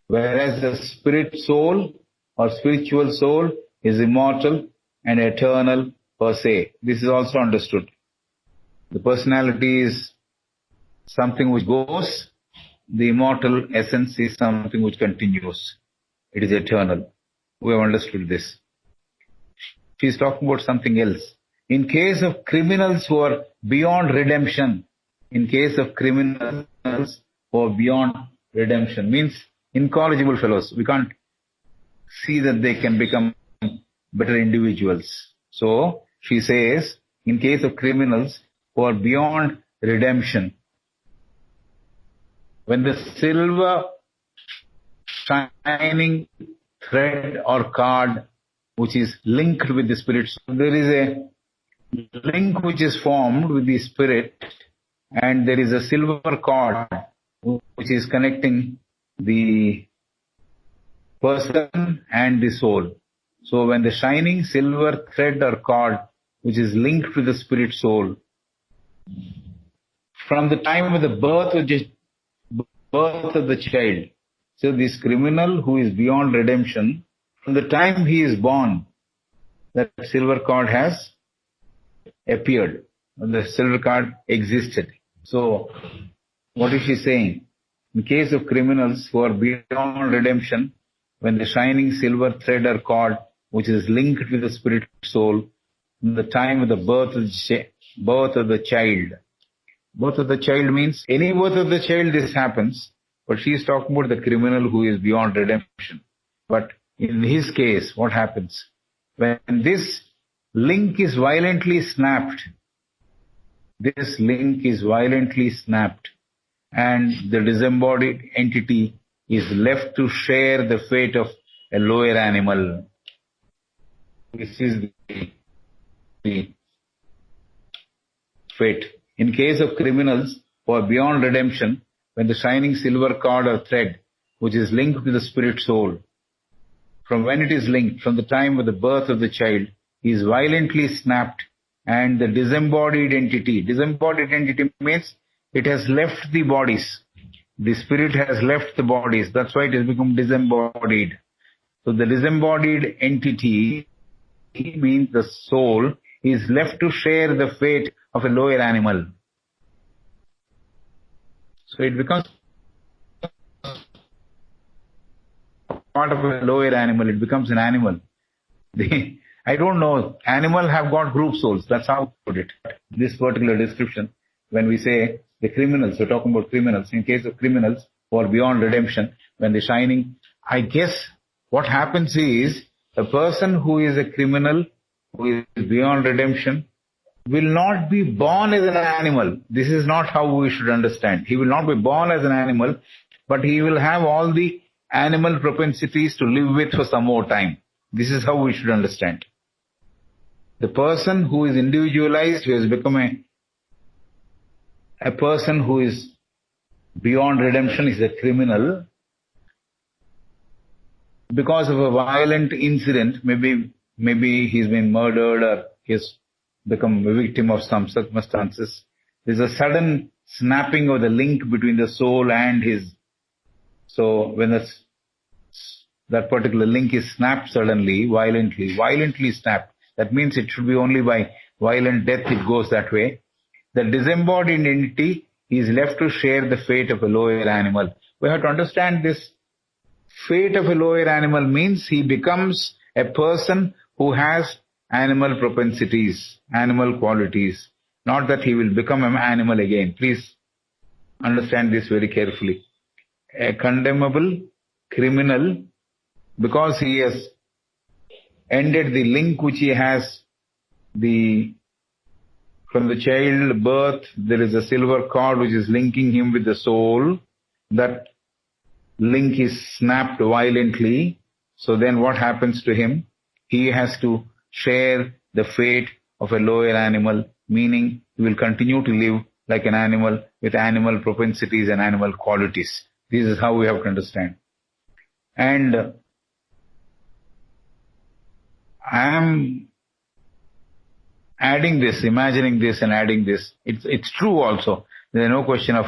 Whereas the spirit soul or spiritual soul is immortal and eternal per se. This is also understood. The personality is something which goes. The immortal essence is something which continues. It is eternal. We have understood this. She is talking about something else. In case of criminals who are beyond redemption, means incorrigible fellows. We can't see that they can become better individuals. So she says, in case of criminals who are beyond redemption, when the silver shining thread or cord which is linked with the spirit, so there is a link which is formed with the spirit, and there is a silver cord which is connecting the person and the soul. So when the shining silver thread or cord which is linked to the spirit soul, from the time of the birth of the child, so this criminal who is beyond redemption, from the time he is born, that silver cord has appeared. The silver cord existed. So what is she saying? In case of criminals who are beyond redemption, when the shining silver thread or cord which is linked with the spirit soul, from the time of the birth of the child. Birth of the child means any birth of the child this happens, but she is talking about the criminal who is beyond redemption. But in his case, what happens? When this link is violently snapped, and the disembodied entity is left to share the fate of a lower animal. This is the fate. In case of criminals who are beyond redemption, when the shining silver cord or thread, which is linked to the spirit soul, from when it is linked, from the time of the birth of the child, is violently snapped, and the disembodied entity means it has left the bodies. The spirit has left the bodies. That's why it has become disembodied. So the disembodied entity means the soul is left to share the fate of a lower animal. So it becomes part of a lower animal. It becomes an animal. I don't know. Animal have got group souls. That's how I put it. This particular description, when we say the criminals, we're talking about criminals. In case of criminals who are beyond redemption, when they're shining, I guess what happens is a person who is a criminal, who is beyond redemption, will not be born as an animal. This is not how we should understand. He will not be born as an animal, but he will have all the animal propensities to live with for some more time. This is how we should understand. The person who is individualized, who has become a person who is beyond redemption, is a criminal. Because of a violent incident, maybe he's been murdered or he's become a victim of some circumstances. There's a sudden snapping of the link between the soul and his. So when that particular link is snapped suddenly, violently snapped, that means it should be only by violent death it goes that way. The disembodied entity is left to share the fate of a lower animal. We have to understand this. Fate of a lower animal means he becomes a person who has animal propensities, animal qualities. Not that he will become an animal again. Please understand this very carefully. A condemnable criminal, because he has ended the link which he has, from the child birth, there is a silver cord which is linking him with the soul. That link is snapped violently. So then what happens to him? He has to share the fate of a lower animal, meaning he will continue to live like an animal with animal propensities and animal qualities. This is how we have to understand. And I am adding this, imagining this and adding this. It's true also. There is no question of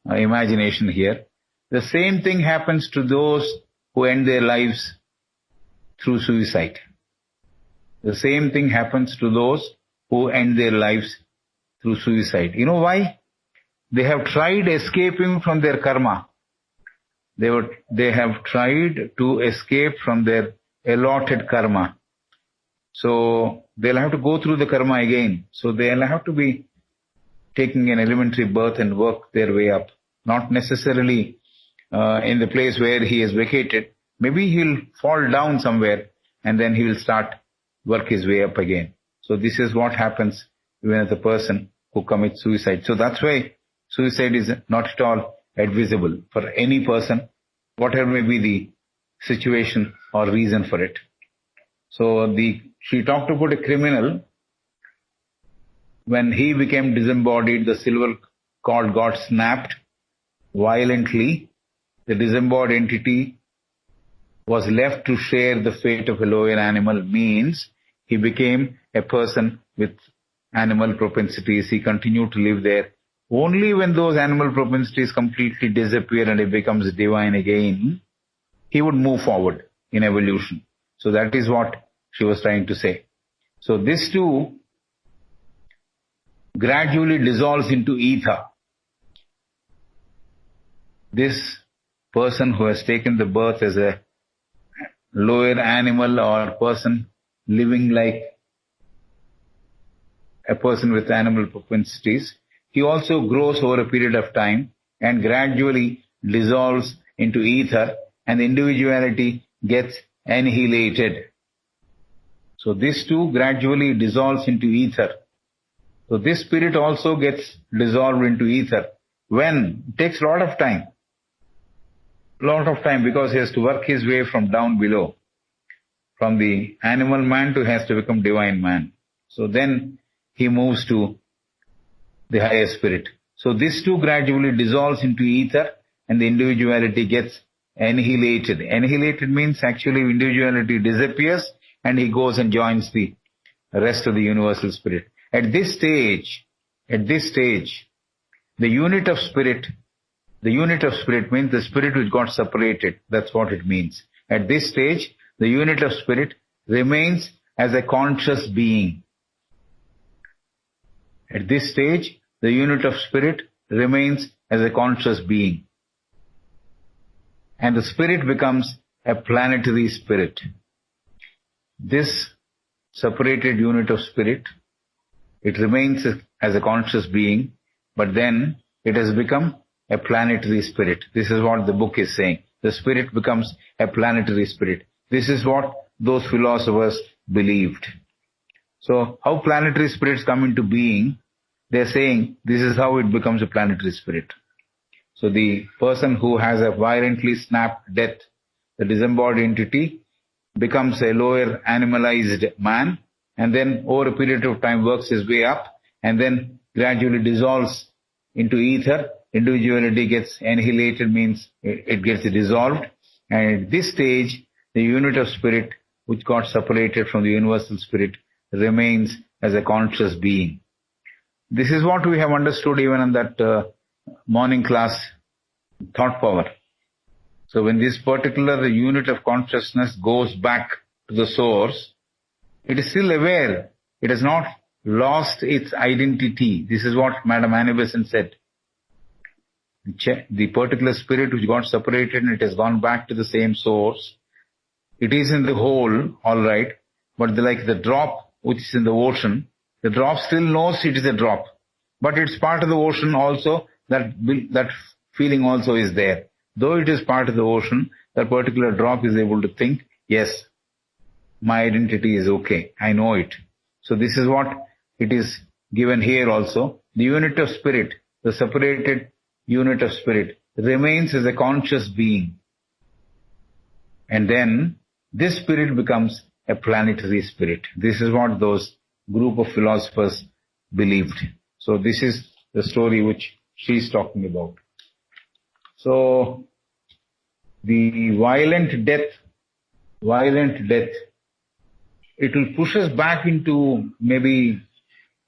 imagination here. The same thing happens to those who end their lives through suicide. The same thing happens to those who end their lives through suicide. You know why? They have tried escaping from their karma. They have tried to escape from their allotted karma. So they'll have to go through the karma again. So they'll have to be taking an elementary birth and work their way up. Not necessarily in the place where he is vacated. Maybe he'll fall down somewhere and then he will start work his way up again. So this is what happens when the person who commits suicide. So that's why suicide is not at all advisable for any person, whatever may be the situation or reason for it. So she talked about a criminal. When he became disembodied, the silver cord got snapped violently. The disembodied entity was left to share the fate of a lower animal, means he became a person with animal propensities. He continued to live there. Only when those animal propensities completely disappear and he becomes divine again, he would move forward in evolution. So that is what she was trying to say. So this too gradually dissolves into ether. This person who has taken the birth as a lower animal or person living like a person with animal propensities, he also grows over a period of time and gradually dissolves into ether, and the individuality gets annihilated. So this too gradually dissolves into ether. So this spirit also gets dissolved into ether. When? It takes a lot of time. lot of time because he has to work his way from down below, from the animal man to has to become divine man. So then he moves to the higher spirit. So this too gradually dissolves into ether and the individuality gets annihilated. Annihilated means actually individuality disappears and he goes and joins the rest of the universal spirit. At this stage, the unit of spirit means the spirit which got separated. That's what it means. At this stage, the unit of spirit remains as a conscious being. At this stage, the unit of spirit remains as a conscious being. And the spirit becomes a planetary spirit. This separated unit of spirit, it remains as a conscious being, but then it has become a planetary spirit. This is what the book is saying. The spirit becomes a planetary spirit. This is what those philosophers believed. So how planetary spirits come into being, they're saying this is how it becomes a planetary spirit. So the person who has a violently snapped death, the disembodied entity, becomes a lower animalized man and then over a period of time works his way up and then gradually dissolves into ether. Individuality gets annihilated, means it gets dissolved. And at this stage, the unit of spirit which got separated from the universal spirit remains as a conscious being. This is what we have understood even in that morning class, thought power. So when this particular unit of consciousness goes back to the source, it is still aware. It has not lost its identity. This is what Madam Annie Besant said. The particular spirit which got separated and it has gone back to the same source. It is in the whole, all right, but like the drop which is in the ocean, the drop still knows it is a drop, but it's part of the ocean also. That feeling also is there. Though it is part of the ocean, that particular drop is able to think, yes, my identity is okay. I know it. So this is what it is given here also. The unit of spirit, the separated unit of spirit, remains as a conscious being. And then this spirit becomes a planetary spirit. This is what those group of philosophers believed. So this is the story which she's talking about. So the violent death, it will push us back into maybe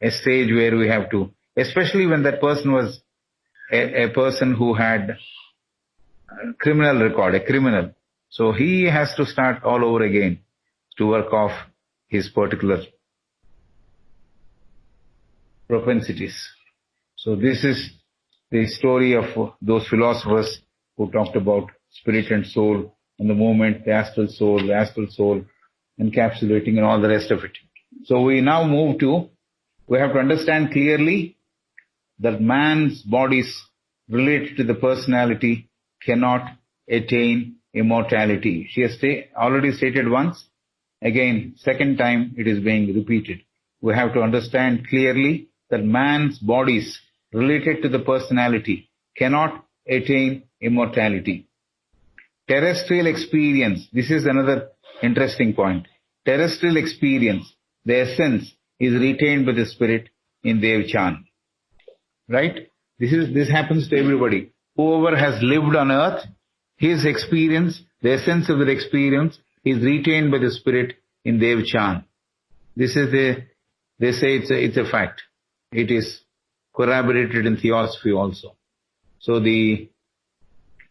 a stage where we have to, especially when that person was a person who had a criminal record, a criminal. So he has to start all over again to work off his particular propensities. So this is the story of those philosophers who talked about spirit and soul and the movement, the astral soul encapsulating and all the rest of it. So we now move to, we have to understand clearly that man's bodies related to the personality cannot attain immortality. She has already stated once, again, second time it is being repeated. We have to understand clearly that man's bodies related to the personality cannot attain immortality. Terrestrial experience, this is another interesting point. Terrestrial experience, the essence is retained by the spirit in Devchan. Right? This happens to everybody. Whoever has lived on earth, his experience, the essence of the experience is retained by the spirit in Devchan. This is they say it's a fact. It is corroborated in theosophy also. So the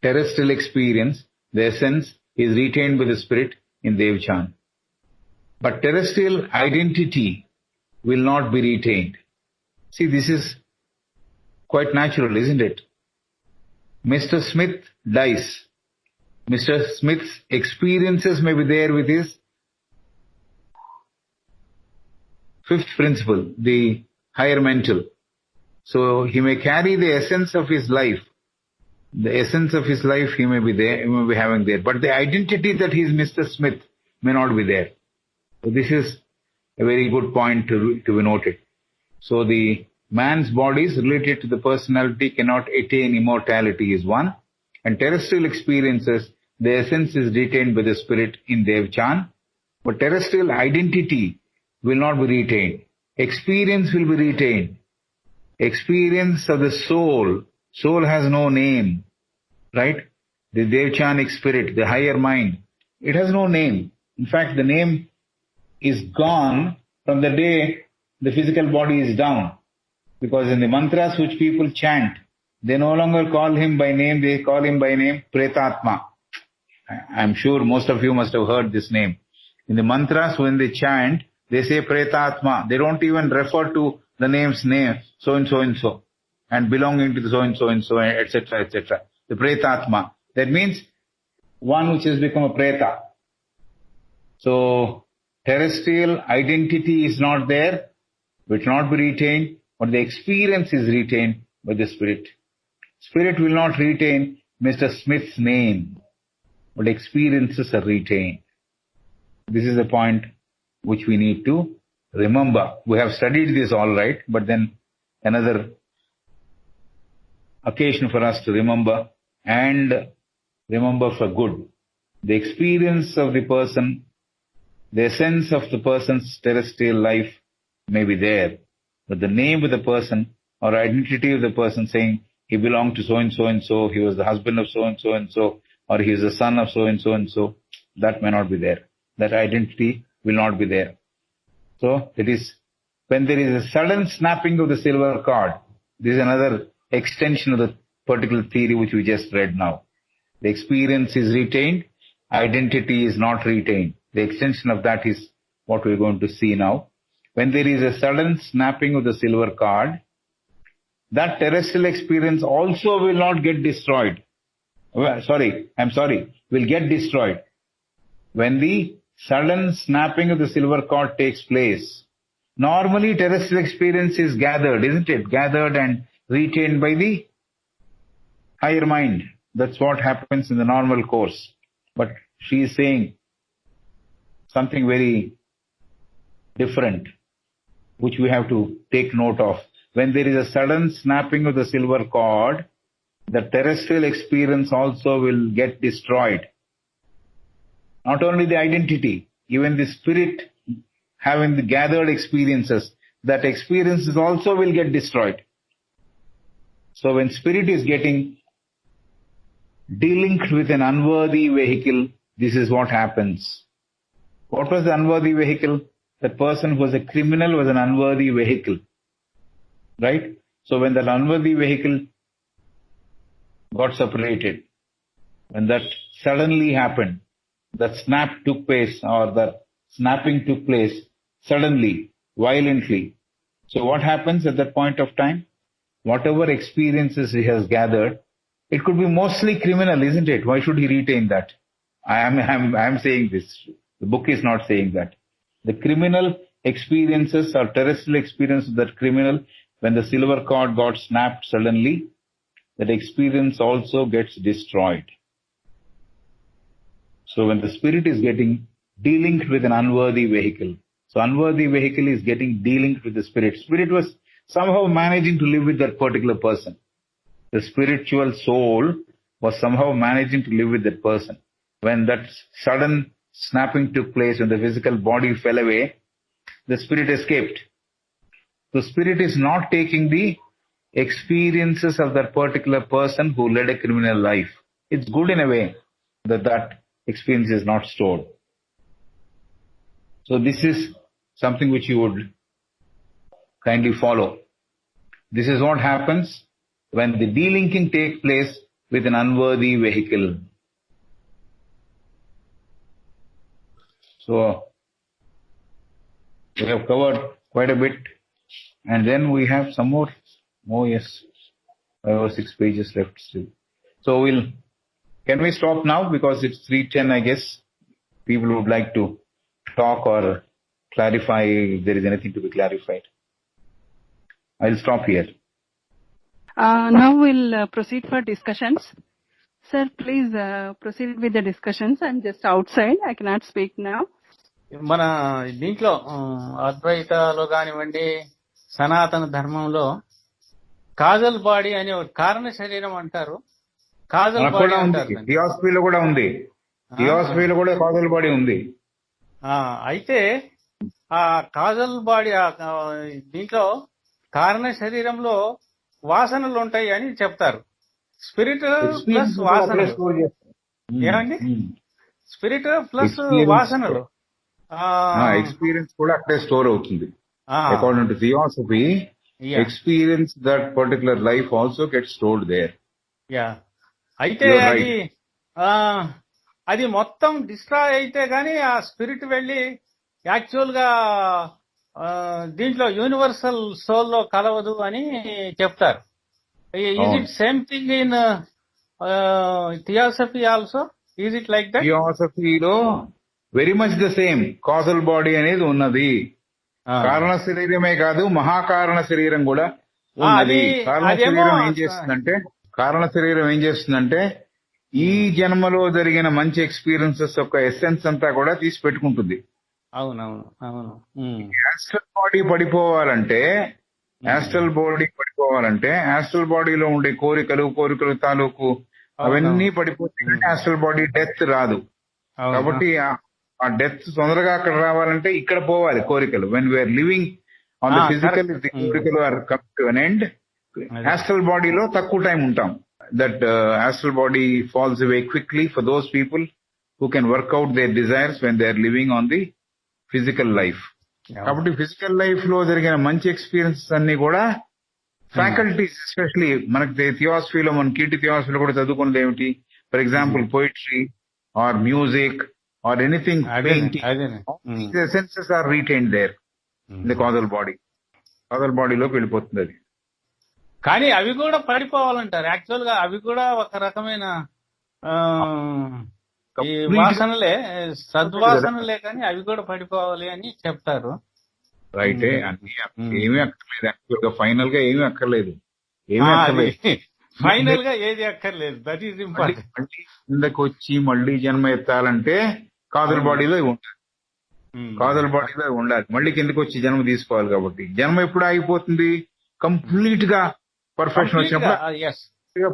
terrestrial experience, the essence is retained by the spirit in Devchan. But terrestrial identity will not be retained. See, this is quite natural, isn't it? Mr. Smith dies. Mr. Smith's experiences may be there with his fifth principle, the higher mental. So he may carry the essence of his life. The essence of his life he may be there, he may be having there. But the identity that he is Mr. Smith may not be there. So this is a very good point to be noted. So the man's bodies related to the personality cannot attain immortality is one. And terrestrial experiences, the essence is retained by the spirit in Devchan, but terrestrial identity will not be retained. Experience will be retained. Experience of the soul. Soul has no name, right? The Devchanic spirit, the higher mind, it has no name. In fact, the name is gone from the day the physical body is down. Because in the mantras which people chant, they no longer call him by name, they call him by name Pretatma. I'm sure most of you must have heard this name. In the mantras, when they chant, they say Pretatma. They don't even refer to the name's name, so and so and so, and belonging to the so and so, etc., etc. The Pretatma. That means one which has become a Preta. So, terrestrial identity is not there, which will not be retained, but the experience is retained by the spirit. Spirit will not retain Mr. Smith's name, but experiences are retained. This is a point which we need to remember. We have studied this all right, but then another occasion for us to remember, and remember for good. The experience of the person, the essence of the person's terrestrial life may be there, but the name of the person or identity of the person saying he belonged to so and so and so, he was the husband of so and so and so, or he is the son of so and so, that may not be there. That identity will not be there. So it is when there is a sudden snapping of the silver cord. This is another extension of the particular theory which we just read now. The experience is retained, identity is not retained. The extension of that is what we're going to see now. When there is a sudden snapping of the silver cord, that terrestrial experience also will not get destroyed. Will get destroyed. When the sudden snapping of the silver cord takes place, normally terrestrial experience is gathered, isn't it? Gathered and retained by the higher mind. That's what happens in the normal course. But she is saying something very different, which we have to take note of. When there is a sudden snapping of the silver cord, the terrestrial experience also will get destroyed. Not only the identity, even the spirit having the gathered experiences, that experiences also will get destroyed. So when spirit is getting delinked with an unworthy vehicle, this is what happens. What was the unworthy vehicle? That person who was a criminal was an unworthy vehicle. Right? So when that unworthy vehicle got separated, when that suddenly happened, that snap took place, or the snapping took place suddenly, violently. So what happens at that point of time? Whatever experiences he has gathered, it could be mostly criminal, isn't it? Why should he retain that? I am saying this. The book is not saying that. The criminal experiences or terrestrial experiences of that criminal, when the silver cord got snapped suddenly, that experience also gets destroyed. So when the spirit is getting delinked with an unworthy vehicle, so unworthy vehicle is getting delinked with the spirit. Spirit was somehow managing to live with that particular person. The spiritual soul was somehow managing to live with that person. When that sudden snapping took place, when the physical body fell away, the spirit escaped. The spirit is not taking the experiences of that particular person who led a criminal life. It's good in a way that that experience is not stored. So this is something which you would kindly follow. This is what happens when the delinking takes place with an unworthy vehicle. So we have covered quite a bit, and then we have some more. Oh yes, 5 or 6 pages left still. So can we stop now, because it's 3:10, I guess. People would like to talk or clarify if there is anything to be clarified. I'll stop here. Now we'll proceed for discussions. Sir, please proceed with the discussions. I'm just outside. I cannot speak now. మన దీంట్లో అద్వైతలో కానివ్వండి, సనాతన ధర్మంలో causal body అనే ఒక కారణ శరీరం అంటారు. కాజల్ మనకు బాడీ కూడా ఉంది, అంటారు దాన్ని. థియాసఫీలో కూడా ఉంది, ఆ, థియాసఫీలో కూడా కాజల్ బాడీ ఉంది. అయితే ఆ కాజల్ బాడీ దీంట్లో కారణ శరీరంలో వాసనలు ఉంటాయి అని చెప్తారు. స్పిరిట్ ప్లస్ ఎక్స్పీరియన్స్ కూడా అక్కడే వాసనలు. స్టోర్ చేస్తారు. ఏమండి? స్పిరిట్ ప్లస్ ఎక్స్పీరియన్స్ వాసనలు. ఆ, ఎక్స్పీరియన్స్ కూడా అక్కడే స్టోర్ అవుతుంది. ఆ, according to theosophy, yeah, experience that particular life also gets stored there. Yeah. అయితే You're అది right. ఆ, అది మొత్తం డిస్ట్రాయ్ అయితే గానీ ఆ స్పిరిట్ వెళ్ళి యాక్చువల్ గా దీంట్లో యూనివర్సల్ సోల్ లో కలవదు అని చెప్తారు. ఈజ్ అవును. It same thing in theosophy also? Is it like that? థియాసఫీలో very much the same causal body అనేది ఉన్నది. కారణ శరీరమే కాదు, మహాకారణ శరీరం కూడా ఉన్నది. కారణ అదేమో శరీరం ఏం చేస్తుందంటే ఈ జన్మలో జరిగిన మంచి ఎక్స్పీరియన్సెస్ యొక్క ఎసెన్స్ అంతా కూడా తీసి పెట్టుకుంటుంది. అవునవును, అవును. యాస్ట్రల్ బాడీ పడిపోవాలంటే యాస్ట్రల్ బాడీలో ఉండే కోరికలు తాలూకు అవన్నీ పడిపోతే యాస్ట్రల్ బాడీ డెత్ రాదు. కాబట్టి ఆ డెత్ తొందరగా అక్కడ రావాలంటే ఇక్కడ పోవాలి కోరికలు. When we are living on the physical, the కోరికలు are come to an end. Astral బాడీలో తక్కువ టైం ఉంటాం. That astral body falls away quickly for those people who can work out their desires when they are living on the physical life. కాబట్టి physical life లో జరిగిన మంచి experiences అన్ని కూడా faculties, especially మనకి థియాసఫీలో, మన కీర్తి థియాసఫీలో కూడా చదువుకున్నది ఏమిటి? For example poetry or music or anything, painting, essences are retained there in the causal body. Causal బాడీలోకి వెళ్ళిపోతుంది అది. కానీ అవి కూడా పడిపోవాలంటారు. యాక్చువల్ గా అవి కూడా ఒక రకమైన ఈ వాసనలే, సద్వాసనలే, కానీ అవి కూడా పడిపోవాలి అని చెప్తారు. రైటే. అన్ని ఏమీ అక్కర్లేదు. యాక్చువల్ గా ఫైనల్ గా ఏమీ అక్కర్లేదు. ఫైనల్ గా ఏది అక్కర్లేదు. That is important. మళ్ళీ కిందకి వచ్చి మళ్ళీ జన్మ ఎత్తాలంటే కాజల్ బాడీలో ఉండాలి. కాజల్ బాడీలో ఉండాలి. మళ్ళీ కిందకి వచ్చి జన్మ తీసుకోవాలి. కాబట్టి జన్మ ఎప్పుడు ఆగిపోతుంది? కంప్లీట్ గా పర్ఫెక్షన్ వచ్చినప్పుడు.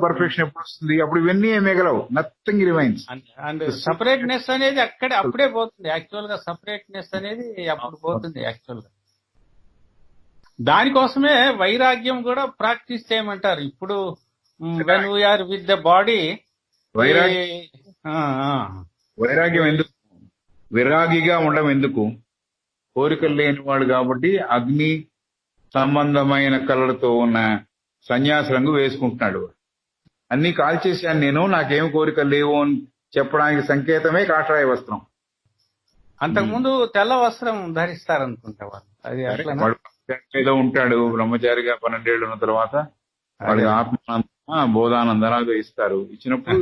పర్ఫెక్షన్ ఎప్పుడు వస్తుంది? అప్పుడు ఇవన్నీ మిగలవు. Nothing remains. అండ్ సపరేట్నెస్ అనేది అప్పుడే పోతుంది. యాక్చువల్ గా సపరేట్నెస్ అనేది అప్పుడు పోతుంది. యాక్చువల్ గా దానికోసమే వైరాగ్యం కూడా ప్రాక్టీస్ చేయమంటారు. ఇప్పుడు when we are with the body. వైరాగ్యం ఎందుకు? విరాగిగా ఉండడం ఎందుకు? కోరికలు లేనివాడు కాబట్టి అగ్ని సంబంధమైన కళలతో ఉన్న సన్యాసి రంగు వేసుకుంటున్నాడు. అన్ని కాల్చేసాను నేను, నాకేం కోరికలు లేవు అని చెప్పడానికి సంకేతమే కాషాయ వస్త్రం. అంతకుముందు తెల్ల వస్త్రం ధరిస్తారనుకుంటా వాళ్ళు. అది ఏదో ఉంటాడు బ్రహ్మచారిగా 12 ఏళ్ళు ఉన్న తర్వాత వాడికి ఆత్మ బోధానందనాలు ఇస్తారు. ఇచ్చినప్పుడు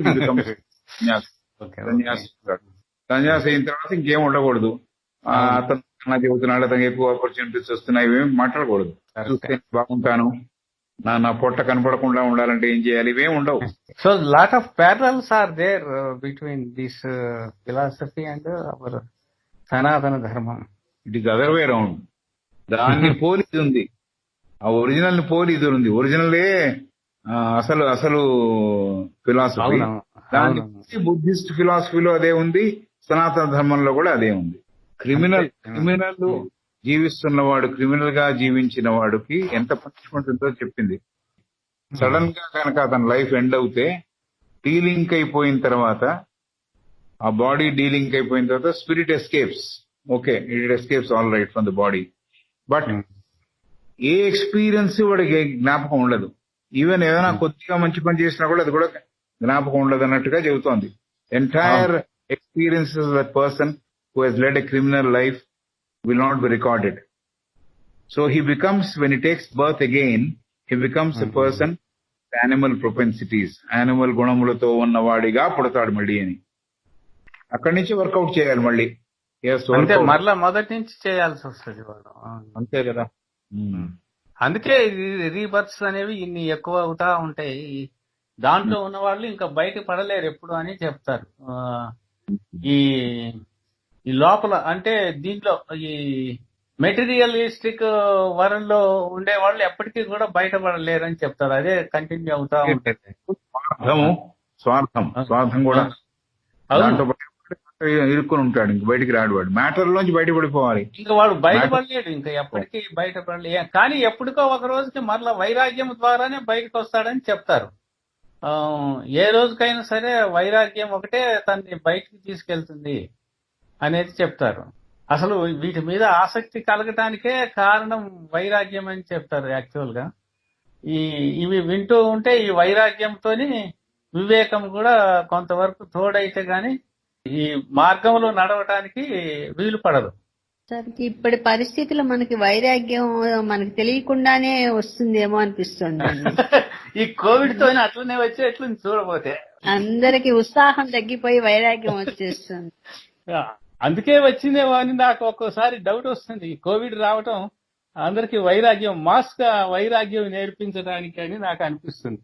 సన్యాసి అయిన తర్వాత ఇంకేం ఉండకూడదు. అతను చెబుతున్నాడు, అతనికి ఎక్కువ ఆపర్చునిటీస్ వస్తున్నాయి, ఇవేమి మాట్లాడకూడదు. చూస్తే బాగుంటాను, నా పొట్ట కనపడకుండా ఉండాలంటే ఏం చేయాలి, ఇవేం ఉండవు. So lot of parallels are there between this philosophy and our సనాతన ధర్మం. It is other way round. దాన్ని పోలి ఇది ఉంది, ఆ ఒరిజినల్ ని పోలి ఇది ఉంది. ఒరిజినలే అసలు ఫిలాసఫీ. దాన్ని బుద్ధిస్ట్ ఫిలాసఫీలో అదే ఉంది, సనాతన ధర్మంలో కూడా అదే ఉంది. క్రిమినల్ జీవిస్తున్నవాడు, క్రిమినల్ గా జీవించిన వాడికి ఎంత పనిష్మెంట్ ఉందో చెప్పింది. సడన్ గా కనుక అతని లైఫ్ ఎండ్ అవుతే, డీలింక్ అయిపోయిన తర్వాత, ఆ బాడీ డీలింక్ అయిపోయిన తర్వాత spirit escapes. Okay, it escapes all right from the body. But A experience వాడికి జ్ఞాపకం ఉండదు. ఈవెన్ ఏదైనా కొద్దిగా మంచి పని చేసినా కూడా అది కూడా జ్ఞాపకం ఉండదు అన్నట్టుగా చెబుతోంది. Entire experiences that person who has led a criminal life will not be recorded. So he becomes, when he takes birth again, he becomes a person with animal propensities, animal గుణములతో ఉన్నవాడిగా పుడతాడు మళ్ళీ అని. అక్కడి నుంచి వర్కౌట్ చేయాలి మళ్ళీ. మరలా మొదటి నుంచి చేయాల్సి వస్తుంది వాడు. అంతే కదా. అందుకే రీబర్త్స్ అనేవి ఇన్ని ఎక్కువ అవుతా ఉంటాయి. దాంట్లో ఉన్న వాళ్ళు ఇంకా బయట పడలేరు ఎప్పుడు అని చెప్తారు. ఈ లోపల అంటే దీంట్లో ఈ మెటీరియలిస్టిక్ వరల్డ్ లో ఉండే వాళ్ళు ఎప్పటికీ కూడా బయటపడలేరని చెప్తారు. అదే కంటిన్యూ అవుతా ఉంటుంది. స్వార్థం కూడా అవును. దాంట్లో ఇరుక్కుని ఉంటాడు, ఇంక బయటికి రాడు. వాడు మ్యాటర్ లోంచి బయటపడిపోవాలి. ఇంకా వాడు బయటపడలేడు, ఇంకా ఎప్పటికీ బయటపడలే. కానీ ఎప్పటికో ఒక రోజుకి మరలా వైరాగ్యం ద్వారానే బయటకు వస్తాడని చెప్తారు. ఆ, ఏ రోజుకైనా సరే వైరాగ్యం ఒకటే తనని బయటికి తీసుకెళ్తుంది అనేది చెప్తారు. అసలు వీటి మీద ఆసక్తి కలగటానికే కారణం వైరాగ్యం అని చెప్తారు యాక్చువల్ గా. ఇవి వింటూ ఉంటే ఈ వైరాగ్యంతోని వివేకం కూడా కొంతవరకు తోడైతే గాని ఈ మార్గంలో నడవటానికి వీలు పడదు. సార్ ఇప్పటి పరిస్థితుల్లో మనకి వైరాగ్యం మనకి తెలియకుండానే వస్తుందేమో అనిపిస్తుంది. ఈ కోవిడ్ తోని అట్లనే వచ్చేట్లు చూడబోతే అందరికి ఉత్సాహం తగ్గిపోయి వైరాగ్యం వచ్చేస్తుంది. అందుకే వచ్చిందేమో అని నాకు ఒక్కోసారి డౌట్ వస్తుంది. ఈ కోవిడ్ రావటం అందరికి వైరాగ్యం, మాస్ గా వైరాగ్యం నేర్పించడానికి అని నాకు అనిపిస్తుంది.